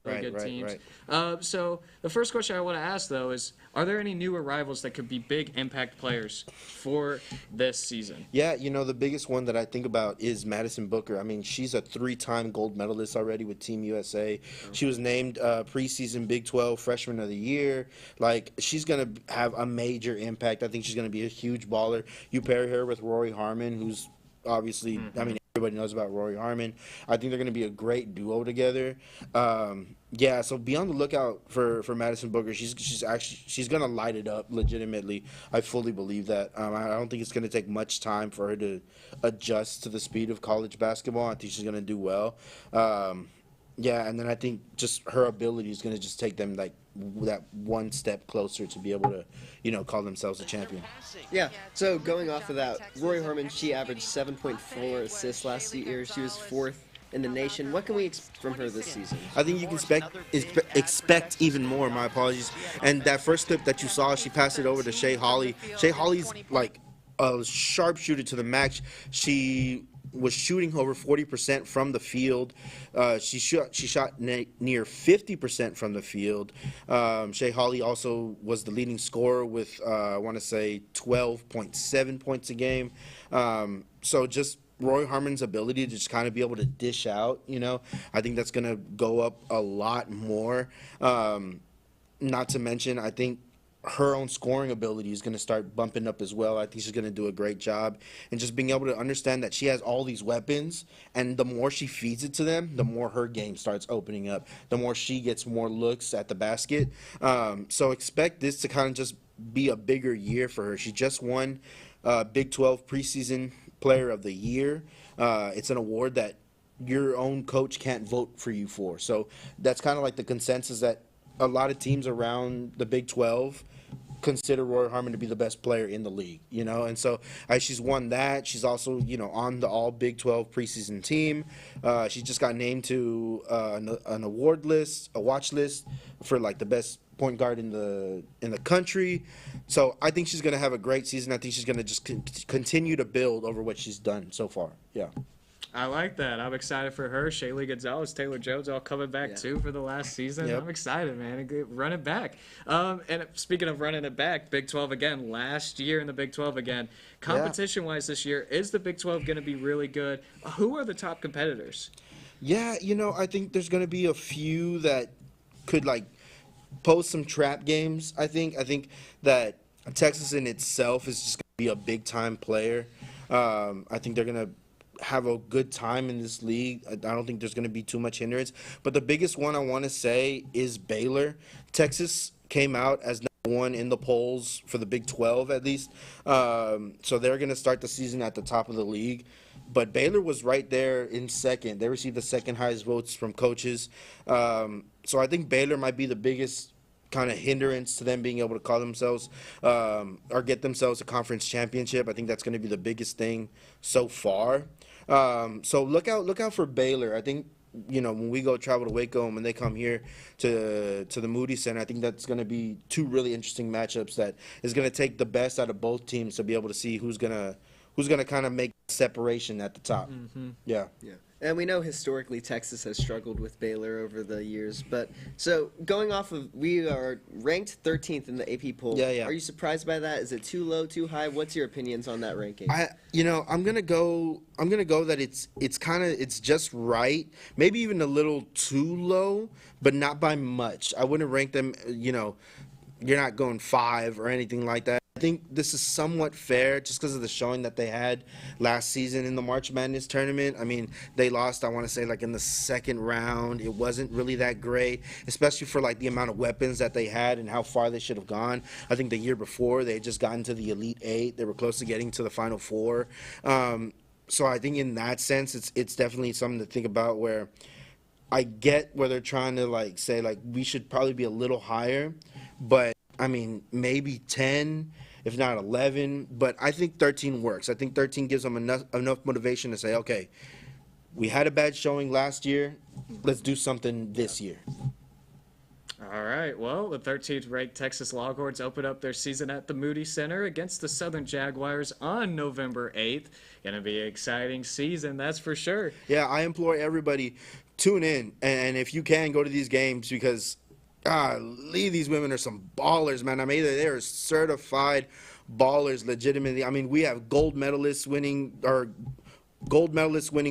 really good right, teams. right. So the first question I want to ask, though, is are there any new arrivals that could be big impact players for this season? Yeah, the biggest one that I think about is Madison Booker. I mean, she's a 3-time gold medalist already with Team USA. She was named preseason Big 12 Freshman of the Year. Like, she's going to have a major impact. I think she's going to be a huge baller. You pair her with Rory Harmon, who's obviously, I mean, everybody knows about Rory Harmon. I think they're going to be a great duo together. Yeah, so be on the lookout for Madison Booker. She's going to light it up legitimately. I fully believe that. I don't think it's going to take much time for her to adjust to the speed of college basketball. I think she's going to do well. Yeah, and then I think just her ability is going to just take them like that one step closer to be able to, call themselves a champion. Yeah, so going off of that, Rory Harmon, she averaged 7.4 assists last year. She was 4th in the nation. What can we expect from her this season? I think you can expect even more. My apologies. And that first clip that you saw, she passed it over to Shea Holly. Shea Holly's like a sharpshooter to the max. She was shooting over 40% from the field. She shot near 50% from the field. Shea Holly also was the leading scorer with, I want to say, 12.7 points a game. So just Roy Harmon's ability to just kind of be able to dish out, I think that's going to go up a lot more. Not to mention, I think her own scoring ability is going to start bumping up as well. I think she's going to do a great job. And just being able to understand that she has all these weapons, and the more she feeds it to them, the more her game starts opening up, the more she gets more looks at the basket. So expect this to kind of just be a bigger year for her. She just won Big 12 preseason Player of the Year. It's an award that your own coach can't vote for you for. So that's kind of like the consensus that a lot of teams around the Big 12 consider Rory Harmon to be the best player in the league, and so she's won that. She's also, on the all Big 12 preseason team. She just got named to an award list, a watch list for like the best point guard in the country. So I think she's going to have a great season. I think she's going to just continue to build over what she's done so far. Yeah. I like that. I'm excited for her. Shaylee Gonzalez, Taylor Jones, all coming back too for the last season. Yep. I'm excited, man. Run it back. And speaking of running it back, Big 12 again. Last year in the Big 12 again. Competition-wise this year, is the Big 12 going to be really good? Who are the top competitors? Yeah, I think there's going to be a few that could like pose some trap games. I think that Texas in itself is just going to be a big-time player. I think they're going to have a good time in this league. I don't think there's going to be too much hindrance. But the biggest one I want to say is Baylor. Texas came out as number 1 in the polls for the Big 12 at least. So they're going to start the season at the top of the league. But Baylor was right there in second. They received the second highest votes from coaches. So I think Baylor might be the biggest kind of hindrance to them being able to call themselves or get themselves a conference championship. I think that's going to be the biggest thing so far. So look out for Baylor. I think when we go travel to Waco and when they come here to the Moody Center, I think that's going to be 2 really interesting matchups that is going to take the best out of both teams to be able to see who's gonna kind of make separation at the top. Mm-hmm. Yeah. And we know historically Texas has struggled with Baylor over the years. But so going off of, we are ranked 13th in the AP poll. Yeah. Are you surprised by that? Is it too low, too high? What's your opinions on that ranking? I'm gonna go that it's just right. Maybe even a little too low, but not by much. I wouldn't rank them. You're not going 5 or anything like that. I think this is somewhat fair just because of the showing that they had last season in the March Madness tournament. I mean, they lost, I want to say, like in the second round. It wasn't really that great, especially for like the amount of weapons that they had and how far they should have gone. I think the year before they had just gotten to the Elite 8. They were close to getting to the Final 4. So I think in that sense, it's definitely something to think about where I get where they're trying to like say like we should probably be a little higher, but I mean maybe 10, if not 11. But I think 13 works. I think 13 gives them enough motivation to say, okay, we had a bad showing last year. Let's do something this year. All right. Well, the 13th ranked Texas Longhorns open up their season at the Moody Center against the Southern Jaguars on November 8th. Gonna be an exciting season, that's for sure. Yeah, I implore everybody, tune in, and if you can, go to these games because, golly, these women are some ballers, man. I mean, they are certified ballers, legitimately. I mean, we have gold medalist winning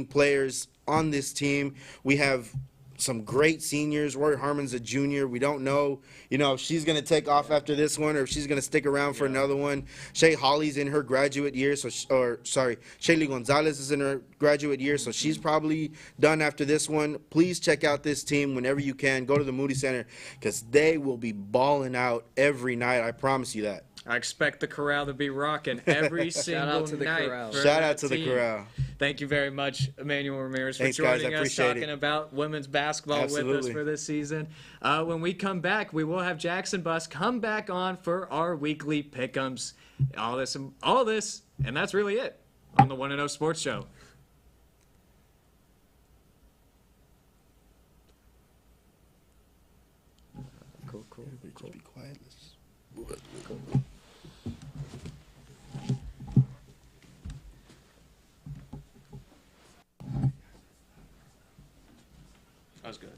players on this team. We have some great seniors. Rory Harmon's a junior. We don't know, if she's going to take off after this one or if she's going to stick around for another one. Shay Holly's in her graduate year, Shaylee Gonzalez is in her graduate year, so she's probably done after this one. Please check out this team whenever you can. Go to the Moody Center because they will be balling out every night. I promise you that. I expect the Corral to be rocking every single out to the night. Corral. for Shout that out to the team. Corral. Thank you very much, Emmanuel Ramirez, for Thanks, guys. joining I us, appreciate talking it. about women's basketball with us Absolutely. for this season. When we come back, we will have Jackson Buss come back on for our weekly pick'ems. All this, and that's really it on the 1-0 Sports Show. Cool. Just be quiet. That was good.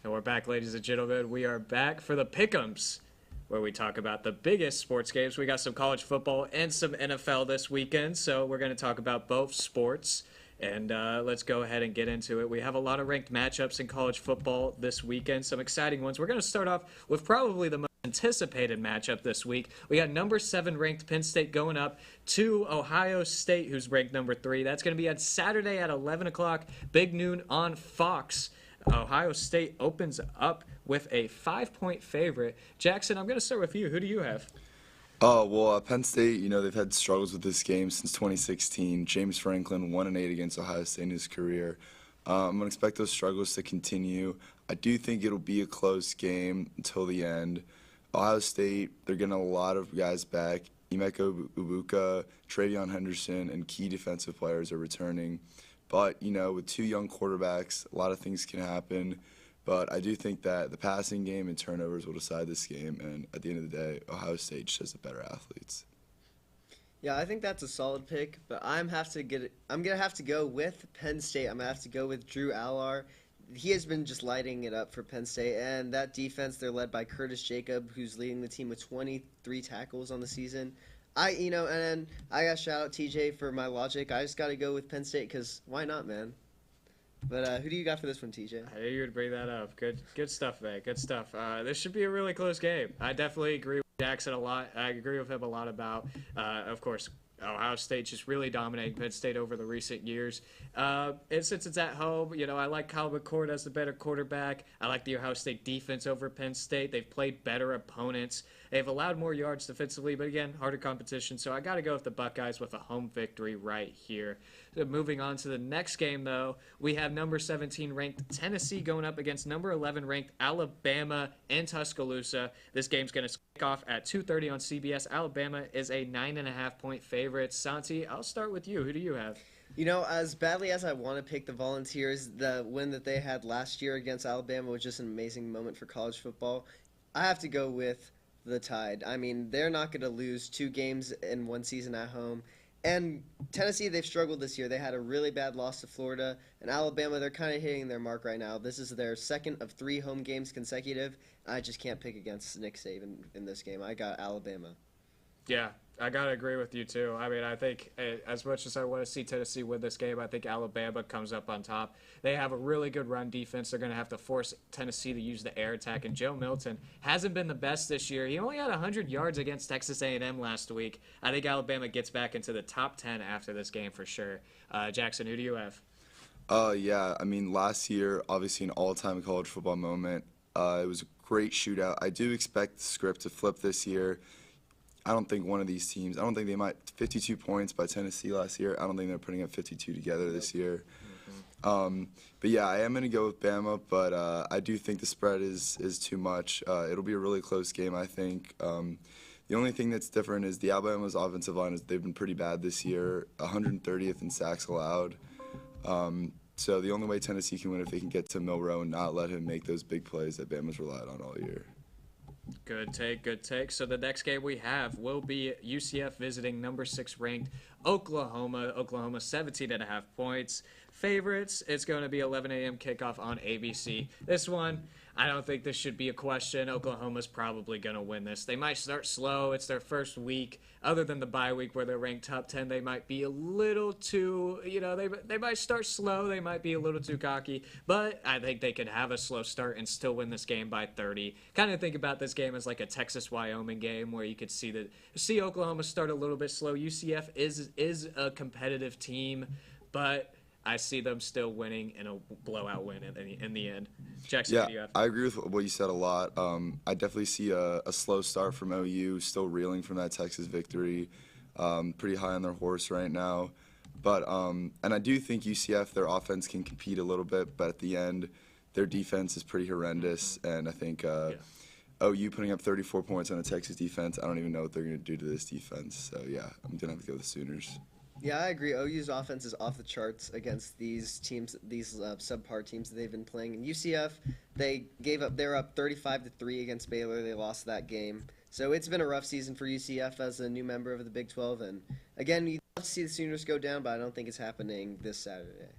And we're back, ladies and gentlemen. We are back for the Pick'ems, where we talk about the biggest sports games. We got some college football and some NFL this weekend, so we're going to talk about both sports. And let's go ahead and get into it. We have a lot of ranked matchups in college football this weekend, some exciting ones. We're going to start off with probably the most anticipated matchup this week. We got number 7 ranked Penn State going up to Ohio State, who's ranked number 3. That's going to be on Saturday at 11 o'clock, big noon on Fox. Ohio State opens up with a 5-point favorite. Jackson, I'm going to start with you. Who do you have? Well, Penn State, they've had struggles with this game since 2016. James Franklin 1-8 against Ohio State in his career. I'm going to expect those struggles to continue. I do think it'll be a close game until the end. Ohio State, they're getting a lot of guys back. Emeka Ibuka, Travion Henderson, and key defensive players are returning. But, with 2 young quarterbacks, a lot of things can happen. But I do think that the passing game and turnovers will decide this game. And at the end of the day, Ohio State just has the better athletes. Yeah, I think that's a solid pick, but I'm gonna have to go with Penn State. I'm gonna have to go with Drew Allar. He has been just lighting it up for Penn State, and that defense, they're led by Curtis Jacob, who's leading the team with 23 tackles on the season. And I got to shout out TJ for my logic. I just got to go with Penn State because why not, man? But who do you got for this one, TJ? I knew you would bring that up. Good stuff, man. Good stuff. This should be a really close game. I definitely agree with Jackson a lot. I agree with him a lot about, of course, Ohio State just really dominating Penn State over the recent years. And since it's at home, I like Kyle McCord as the better quarterback. I like the Ohio State defense over Penn State. They've played better opponents. They've allowed more yards defensively, but again, harder competition. So I got to go with the Buckeyes with a home victory right here. So moving on to the next game, though, we have number 17 ranked Tennessee going up against number 11 ranked Alabama in Tuscaloosa. This game's going to kick off at 2:30 on CBS. Alabama is a 9.5-point favorite. Santi, I'll start with you. Who do you have? As badly as I want to pick the Volunteers, the win that they had last year against Alabama was just an amazing moment for college football. I have to go with the Tide. I mean, they're not going to lose 2 games in one season at home. And Tennessee, they've struggled this year. They had a really bad loss to Florida. And Alabama, they're kind of hitting their mark right now. This is their second of 3 home games consecutive. I just can't pick against Nick Saban in this game. I got Alabama. Yeah, I got to agree with you, too. I mean, I think as much as I want to see Tennessee win this game, I think Alabama comes up on top. They have a really good run defense. They're going to have to force Tennessee to use the air attack. And Joe Milton hasn't been the best this year. He only had 100 yards against Texas A&M last week. I think Alabama gets back into the top 10 after this game for sure. Jackson, who do you have? Yeah, I mean, last year, obviously an all-time college football moment. It was a great shootout. I do expect the script to flip this year. I don't think one of these teams, 52 points by Tennessee last year. I don't think they're putting up 52 together this year. But yeah, I am going to go with Bama, but I do think the spread is too much. It'll be a really close game, I think. The only thing that's different is the Alabama's offensive line they've been pretty bad this year, 130th in sacks allowed. So the only way Tennessee can win if they can get to Milroe and not let him make those big plays that Bama's relied on all year. Good take. So the next game we have will be UCF visiting number 6 ranked Oklahoma. Oklahoma 17.5 points. Favorites, it's going to be 11 a.m. kickoff on ABC. This one, I don't think this should be a question. Oklahoma's probably going to win this. They might start slow. It's their first week. Other than the bye week where they're ranked top 10, they might be a little too, they might start slow. They might be a little too cocky. But I think they could have a slow start and still win this game by 30. Kind of think about this game as like a Texas-Wyoming game where you could see Oklahoma start a little bit slow. UCF is a competitive team, but I see them still winning in a blowout win in the end. Jackson, what do you have? I agree with what you said a lot. I definitely see a slow start from OU, still reeling from that Texas victory. Pretty high on their horse right now. But and I do think UCF, their offense can compete a little bit, but at the end, their defense is pretty horrendous. And I think OU putting up 34 points on a Texas defense, I don't even know what they're going to do to this defense. So, yeah, I'm going to have to go with the Sooners. Yeah, I agree. OU's offense is off the charts against these teams, these subpar teams that they've been playing. And UCF, they're up 35-3 against Baylor. They lost that game. So it's been a rough season for UCF as a new member of the Big 12. And again, you'd love to see the Sooners go down, but I don't think it's happening this Saturday.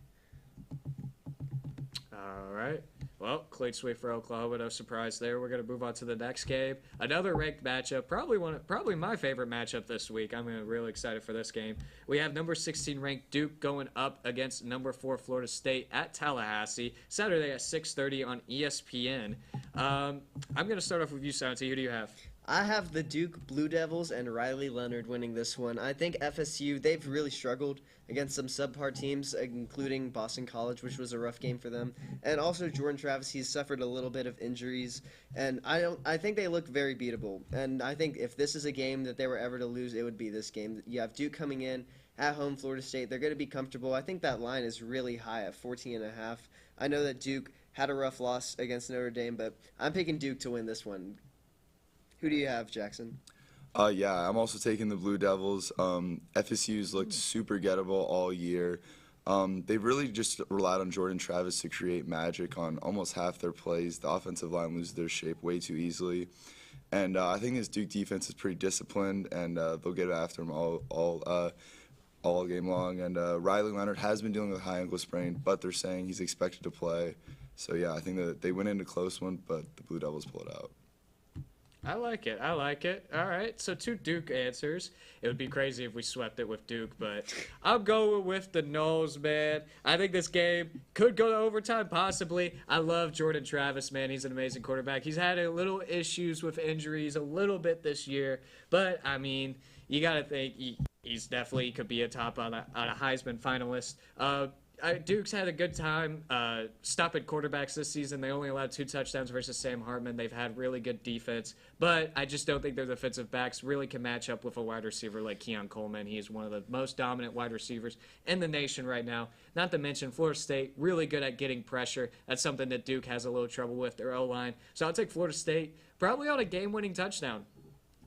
All right. Well, clean sweep for Oklahoma, no surprise there. We're going to move on to the next game. Another ranked matchup, probably my favorite matchup this week. I'm really excited for this game. We have number 16 ranked Duke going up against number 4 Florida State at Tallahassee, Saturday at 6:30 on ESPN. I'm going to start off with you, Santi. Who do you have? I have the Duke Blue Devils and Riley Leonard winning this one. I think FSU, they've really struggled against some subpar teams, including Boston College, which was a rough game for them. And also Jordan Travis, he's suffered a little bit of injuries. And I think they look very beatable. And I think if this is a game that they were ever to lose, it would be this game. You have Duke coming in at home, Florida State. They're going to be comfortable. I think that line is really high at 14.5. I know that Duke had a rough loss against Notre Dame, but I'm picking Duke to win this one. Who do you have, Jackson? Yeah, I'm also taking the Blue Devils. FSU's looked super gettable all year. They've really just relied on Jordan Travis to create magic on almost half their plays. The offensive line loses their shape way too easily. And I think this Duke defense is pretty disciplined, and they'll get after him all game long. And Riley Leonard has been dealing with a high ankle sprain, but they're saying he's expected to play. So, yeah, I think that they went into a close one, but the Blue Devils pull it out. I like it. All right, so 2 Duke answers. It would be crazy if we swept it with Duke, but I'm going with the Noles, man. I think this game could go to overtime, possibly. I love Jordan Travis, man. He's an amazing quarterback. He's had a little issues with injuries a little bit this year, but, I mean, you got to think he's definitely could be a top on a Heisman finalist. Duke's had a good time stopping quarterbacks this season. They only allowed 2 touchdowns versus Sam Hartman. They've had really good defense, but I just don't think their defensive backs really can match up with a wide receiver like Keon Coleman. He is one of the most dominant wide receivers in the nation right now. Not to mention Florida State, really good at getting pressure. That's something that Duke has a little trouble with, their O-line. So I'll take Florida State, probably on a game-winning touchdown.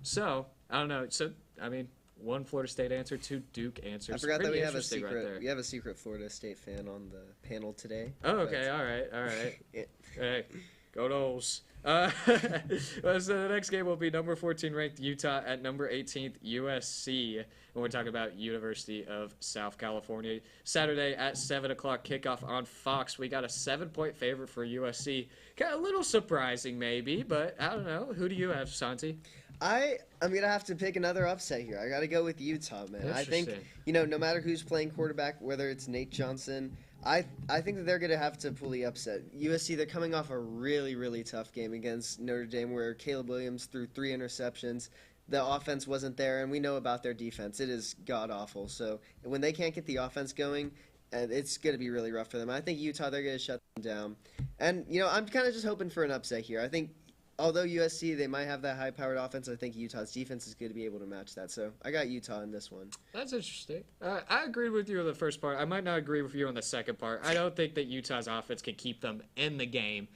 So, I don't know. So, I mean, 1 Florida State answer, 2 Duke answers. I forgot that we have a secret. Right, we have a secret Florida State fan on the panel today. Oh, okay. All right. Yeah. Hey, go Noles. So the next game will be number 14 ranked Utah at number 18th USC, and we're talking about University of South California. Saturday at 7 o'clock kickoff on Fox. We got a 7-point favorite for USC. Kind of a little surprising, maybe, but I don't know. Who do you have, Santi? I'm going to have to pick another upset here. I got to go with Utah, man. I think, no matter who's playing quarterback, whether it's Nate Johnson, I think that they're going to have to pull the upset. USC, they're coming off a really, really tough game against Notre Dame where Caleb Williams threw 3 interceptions. The offense wasn't there, and we know about their defense. It is god-awful. So when they can't get the offense going, it's going to be really rough for them. I think Utah, they're going to shut them down. And, I'm kind of just hoping for an upset here. I think although USC, they might have that high-powered offense, I think Utah's defense is going to be able to match that. So I got Utah in this one. That's interesting. I agree with you on the first part. I might not agree with you on the second part. I don't think that Utah's offense can keep them in the game.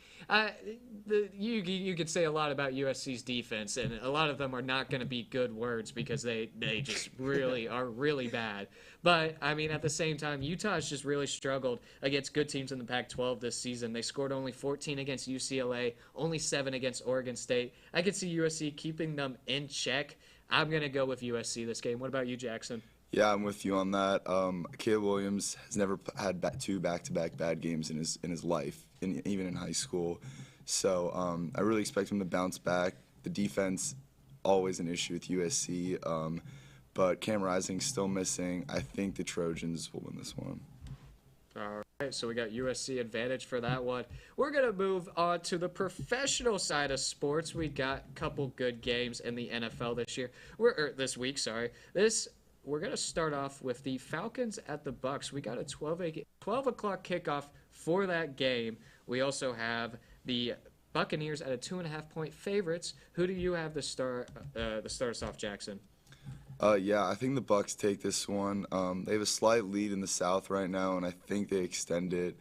You could say a lot about USC's defense, and a lot of them are not going to be good words because they just really are really bad. But, I mean, at the same time, Utah has just really struggled against good teams in the Pac-12 this season. They scored only 14 against UCLA, only 7 against Oregon State. I could see USC keeping them in check. I'm going to go with USC this game. What about you, Jackson? Yeah, I'm with you on that. Caleb Williams has never had 2 back-to-back bad games in his life, even in high school. So I really expect him to bounce back. The defense, always an issue with USC. But Cam Rising's still missing. I think the Trojans will win this one. All right, so we got USC advantage for that one. We're going to move on to the professional side of sports. We got a couple good games in the NFL this week. We're going to start off with the Falcons at the Bucks. We got a 12 o'clock kickoff for that game. We also have the Buccaneers at a 2.5-point favorites. Who do you have to start us off, Jackson? Yeah, I think the Bucks take this one. They have a slight lead in the South right now, and I think they extend it.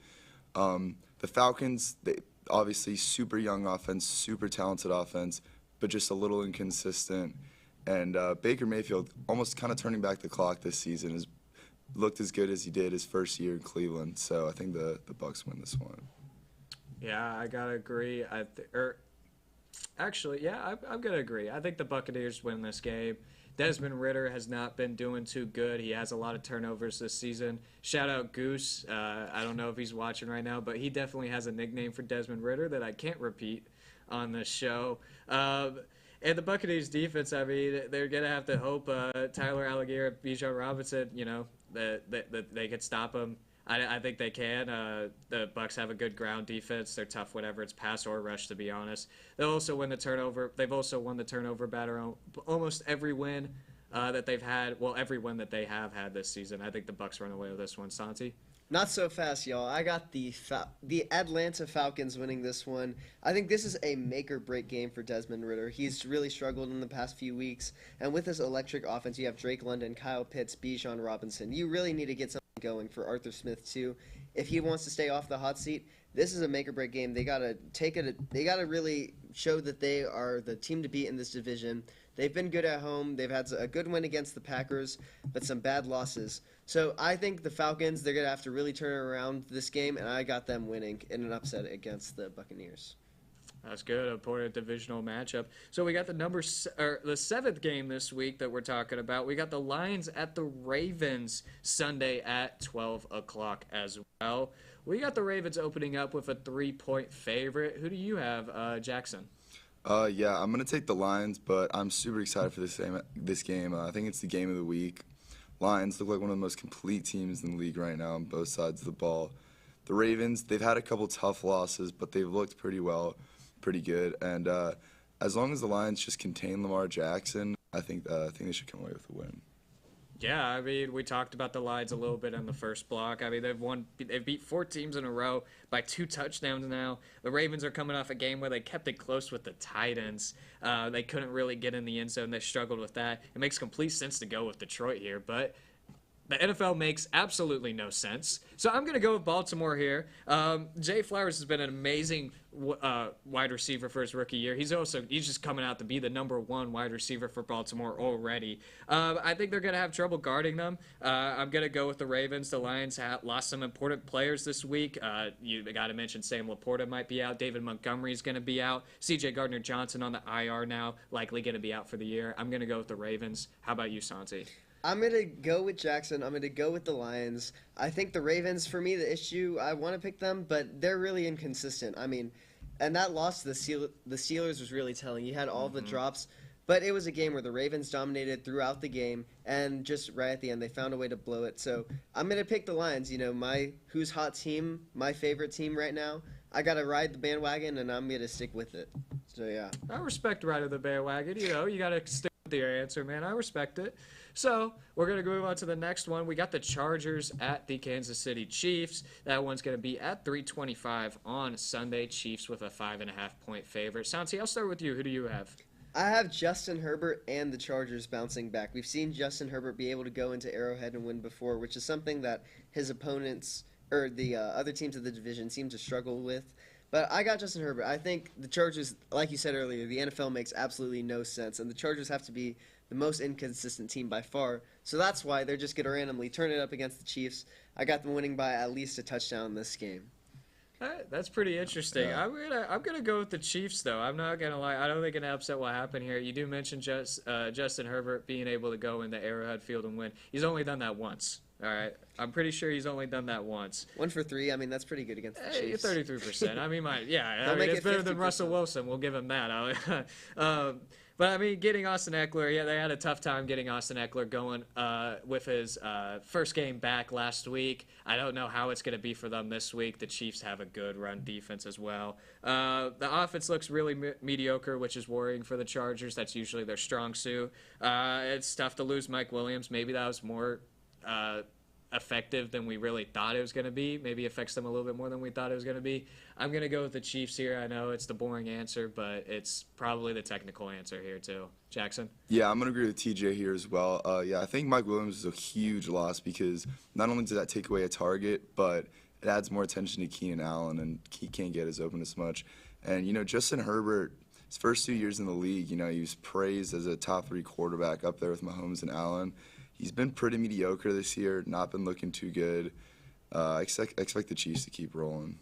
The Falcons, they obviously super young offense, super talented offense, but just a little inconsistent. And Baker Mayfield almost kind of turning back the clock this season has looked as good as he did his first year in Cleveland. So I think the Bucks win this one. Yeah, I gotta agree. I'm gonna agree. I think the Buccaneers win this game. Desmond Ridder has not been doing too good. He has a lot of turnovers this season. Shout out Goose. I don't know if he's watching right now, but he definitely has a nickname for Desmond Ridder that I can't repeat on this show. And the Buccaneers defense, I mean, they're going to have to hope Tyler Algier, Bijan Robinson, that they could stop him. I think they can. The Bucs have a good ground defense. They're tough, whatever it's pass or rush, to be honest. They'll also win the turnover. They've also won the turnover battle almost every win that they've had. Well, every win that they have had this season. I think the Bucs run away with this one. Santi? Not so fast, y'all. I got the Atlanta Falcons winning this one. I think this is a make-or-break game for Desmond Ridder. He's really struggled in the past few weeks. And with this electric offense, you have Drake London, Kyle Pitts, Bijan Robinson. You really need to get something going for Arthur Smith, too. If he wants to stay off the hot seat, this is a make-or-break game. They gotta really show that they are the team to beat in this division. They've been good at home. They've had a good win against the Packers, but some bad losses. So I think the Falcons, they're going to have to really turn around this game, and I got them winning in an upset against the Buccaneers. That's good. Important divisional matchup. So we got the seventh game this week that we're talking about. We got the Lions at the Ravens Sunday at 12 o'clock as well. We got the Ravens opening up with a 3-point favorite. Who do you have, Jackson? Yeah, I'm going to take the Lions, but I'm super excited for this game. I think it's the game of the week. Lions look like one of the most complete teams in the league right now on both sides of the ball. The Ravens, they've had a couple tough losses, but they've looked pretty good. And as long as the Lions just contain Lamar Jackson, I think they should come away with a win. Yeah, I mean, we talked about the Lions a little bit in the first block. I mean, they've beat 4 teams in a row by 2 touchdowns now. The Ravens are coming off a game where they kept it close with the Titans. They couldn't really get in the end zone. They struggled with that. It makes complete sense to go with Detroit here, but the NFL makes absolutely no sense. So I'm going to go with Baltimore here. Jay Flowers has been an amazing wide receiver for his rookie year. He's just coming out to be the #1 wide receiver for Baltimore already. I think they're going to have trouble guarding them. I'm going to go with the Ravens. The Lions lost some important players this week. You got to mention Sam Laporta might be out. David Montgomery is going to be out. C.J. Gardner-Johnson on the IR now, likely going to be out for the year. I'm going to go with the Ravens. How about you, Santi? I'm going to go with Jackson. I'm going to go with the Lions. I think the Ravens, for me, the issue, I want to pick them, but they're really inconsistent. I mean, and that loss to the Steelers was really telling. You had all the drops, but it was a game where the Ravens dominated throughout the game, and just right at the end, they found a way to blow it. So I'm going to pick the Lions. You know, my who's hot team, my favorite team right now. I got to ride the bandwagon, and I'm going to stick with it. So, yeah. I respect riding the bandwagon. You got to stick with your answer, man. I respect it. So we're going to move on to the next one. We got the Chargers at the Kansas City Chiefs. That one's going to be at 3:25 on Sunday. Chiefs with a 5.5-point favorite. Santi, I'll start with you. Who do you have? I have Justin Herbert and the Chargers bouncing back. We've seen Justin Herbert be able to go into Arrowhead and win before, which is something that his opponents or the other teams of the division seem to struggle with. But I got Justin Herbert. I think the Chargers, like you said earlier, the NFL makes absolutely no sense, and the Chargers have to be the most inconsistent team by far. So that's why they're just going to randomly turn it up against the Chiefs. I got them winning by at least a touchdown in this game. All right, that's pretty interesting. Yeah. I'm gonna go with the Chiefs, though. I'm not gonna lie. I don't think an upset will happen here. You do mention Justin Herbert being able to go into Arrowhead Field and win. He's only done that once. All right, I'm pretty sure he's only done that once. 1 for 3. I mean, that's pretty good against the Chiefs. 33%. I mean, They'll make it's it better than 50%. Russell Wilson. We'll give him that. But I mean, getting Austin Eckler, they had a tough time getting Austin Eckler going with his first game back last week. I don't know how it's going to be for them this week. The Chiefs have a good run defense as well. The offense looks really mediocre, which is worrying for the Chargers. That's usually their strong suit. It's tough to lose Mike Williams. Maybe that was more effective than we really thought it was going to be. Maybe affects them a little bit more than we thought it was going to be. I'm going to go with the Chiefs here. I know it's the boring answer, but it's probably the technical answer here too. Jackson? Yeah, I'm going to agree with TJ here as well. Yeah, I think Mike Williams is a huge loss because not only does that take away a target, but it adds more attention to Keenan Allen, and he can't get as open as much. And, Justin Herbert, his first 2 years in the league, he was praised as a top 3 quarterback up there with Mahomes and Allen. He's been pretty mediocre this year, not been looking too good. I expect the Chiefs to keep rolling.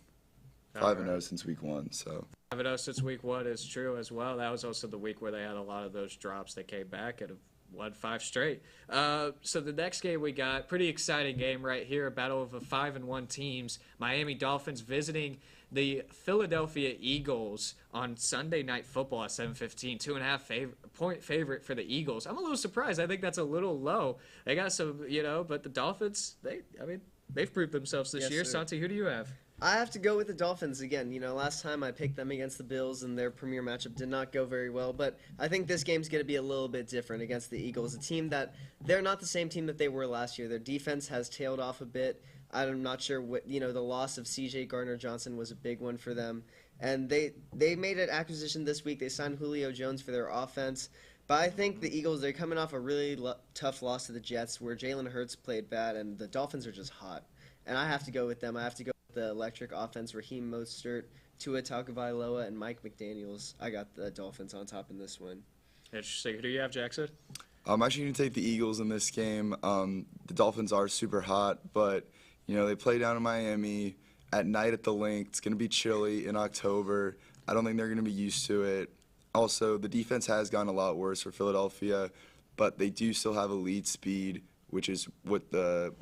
5-0 since week 1, so. 5-0 since week 1 is true as well. That was also the week where they had a lot of those drops. They came back and have won 5 straight. So the next game we got, pretty exciting game right here, a battle of the 5-1 teams. Miami Dolphins visiting the Philadelphia Eagles on Sunday Night Football at 7:15. 2.5-point favorite for the Eagles. I'm a little surprised. I think that's a little low. They got some, but the Dolphins, they've proved themselves this Yes, year. sir. Santi, who do you have? I have to go with the Dolphins again. Last time I picked them against the Bills, and their premier matchup did not go very well. But I think this game's going to be a little bit different against the Eagles, a team that they're not the same team that they were last year. Their defense has tailed off a bit. I'm not sure what the loss of C.J. Gardner-Johnson was a big one for them, and they made an acquisition this week. They signed Julio Jones for their offense. But I think the Eagles, they're coming off a really tough loss to the Jets, where Jalen Hurts played bad, and the Dolphins are just hot. And I have to go with them. I have to go with the electric offense, Raheem Mostert, Tua Tagovailoa, and Mike McDaniels. I got the Dolphins on top in this one. Interesting. Who do you have, Jackson? I'm actually going to take the Eagles in this game. The Dolphins are super hot, but, they play down in Miami at night at the Link. It's going to be chilly in October. I don't think they're going to be used to it. Also, the defense has gotten a lot worse for Philadelphia, but they do still have elite speed, which is what the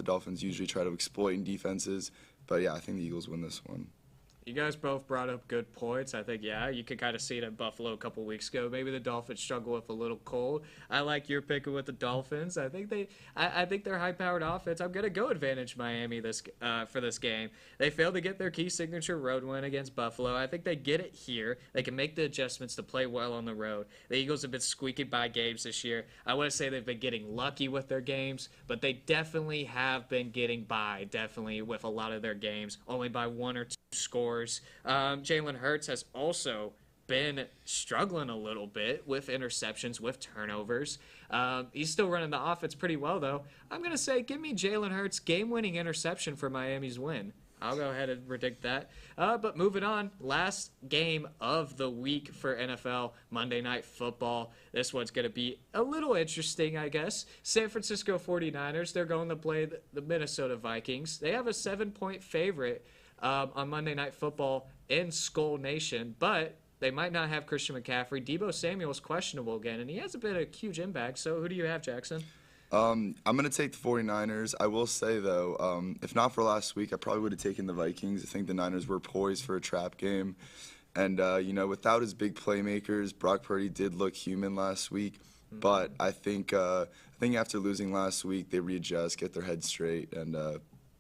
Dolphins usually try to exploit in defenses. But yeah, I think the Eagles win this one. You guys both brought up good points. I think, you could kind of see it at Buffalo a couple weeks ago. Maybe the Dolphins struggle with a little cold. I like your pick with the Dolphins. I think they're high-powered offense. I'm gonna go advantage Miami for this game. They failed to get their key signature road win against Buffalo. I think they get it here. They can make the adjustments to play well on the road. The Eagles have been squeaking by games this year. I wouldn't say they've been getting lucky with their games, but they definitely have been getting by. Definitely with a lot of their games, only by 1 or 2 scores. Jalen Hurts has also been struggling a little bit with interceptions, with turnovers. He's still running the offense pretty well, though. I'm going to say give me Jalen Hurts' game-winning interception for Miami's win. I'll go ahead and predict that. But moving on, last game of the week for NFL, Monday Night Football. This one's going to be a little interesting, I guess. San Francisco 49ers, they're going to play the Minnesota Vikings. They have a 7-point favorite on Monday Night Football in Skull Nation, but they might not have Christian McCaffrey. Deebo Samuel's questionable again, and he hasn't been a huge impact. So who do you have, Jackson? I'm going to take the 49ers. I will say, though, if not for last week, I probably would have taken the Vikings. I think the Niners were poised for a trap game. And, without his big playmakers, Brock Purdy did look human last week. But I think after losing last week, they readjust, get their head straight, and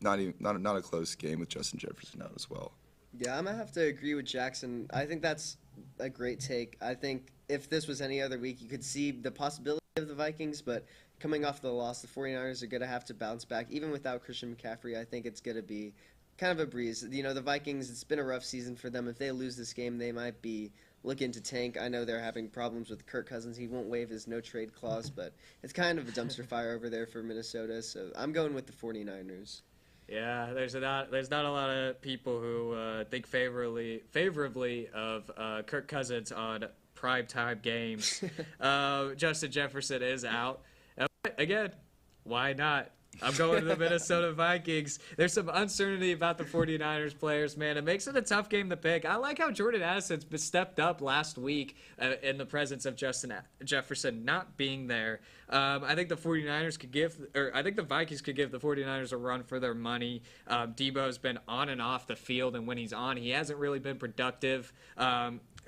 not a close game with Justin Jefferson out as well. Yeah, I'm going to have to agree with Jackson. I think that's a great take. I think if this was any other week, you could see the possibility of the Vikings, but coming off the loss, the 49ers are going to have to bounce back. Even without Christian McCaffrey, I think it's going to be kind of a breeze. The Vikings, it's been a rough season for them. If they lose this game, they might be looking to tank. I know they're having problems with Kirk Cousins. He won't waive his no-trade clause, but it's kind of a dumpster fire over there for Minnesota, so I'm going with the 49ers. Yeah, there's not a lot of people who think favorably of Kirk Cousins on primetime games. Justin Jefferson is out. Again, why not? I'm going to the Minnesota Vikings. There's some uncertainty about the 49ers players, man. It makes it a tough game to pick. I like how Jordan Addison stepped up last week in the presence of Justin Jefferson not being there. I think the Vikings could give the 49ers a run for their money. Debo's been on and off the field, and when he's on, he hasn't really been productive.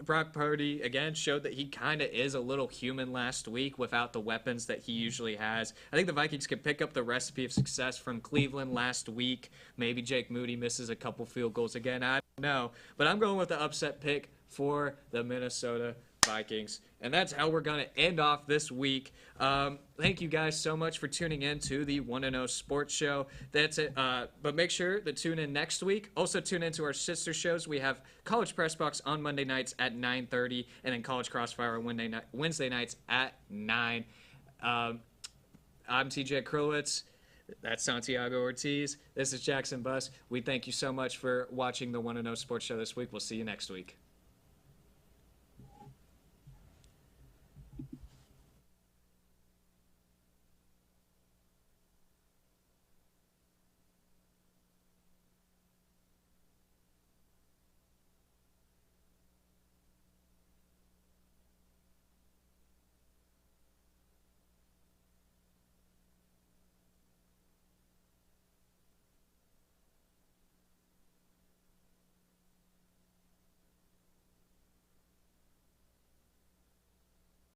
Brock Purdy, again, showed that he kind of is a little human last week without the weapons that he usually has. I think the Vikings could pick up the recipe of success from Cleveland last week. Maybe Jake Moody misses a couple field goals again. I don't know. But I'm going with the upset pick for the Minnesota Vikings. And that's how we're going to end off this week. Thank you guys so much for tuning in to the 1-0 Sports Show. That's it. But make sure to tune in next week. Also tune into our sister shows. We have College Press Box on Monday nights at 9:30, and then College Crossfire on Wednesday nights at 9. I'm TJ Krilowicz. That's Santiago Ortiz. This is Jackson Buss. We thank you so much for watching the 1-0 Sports Show this week. We'll see you next week.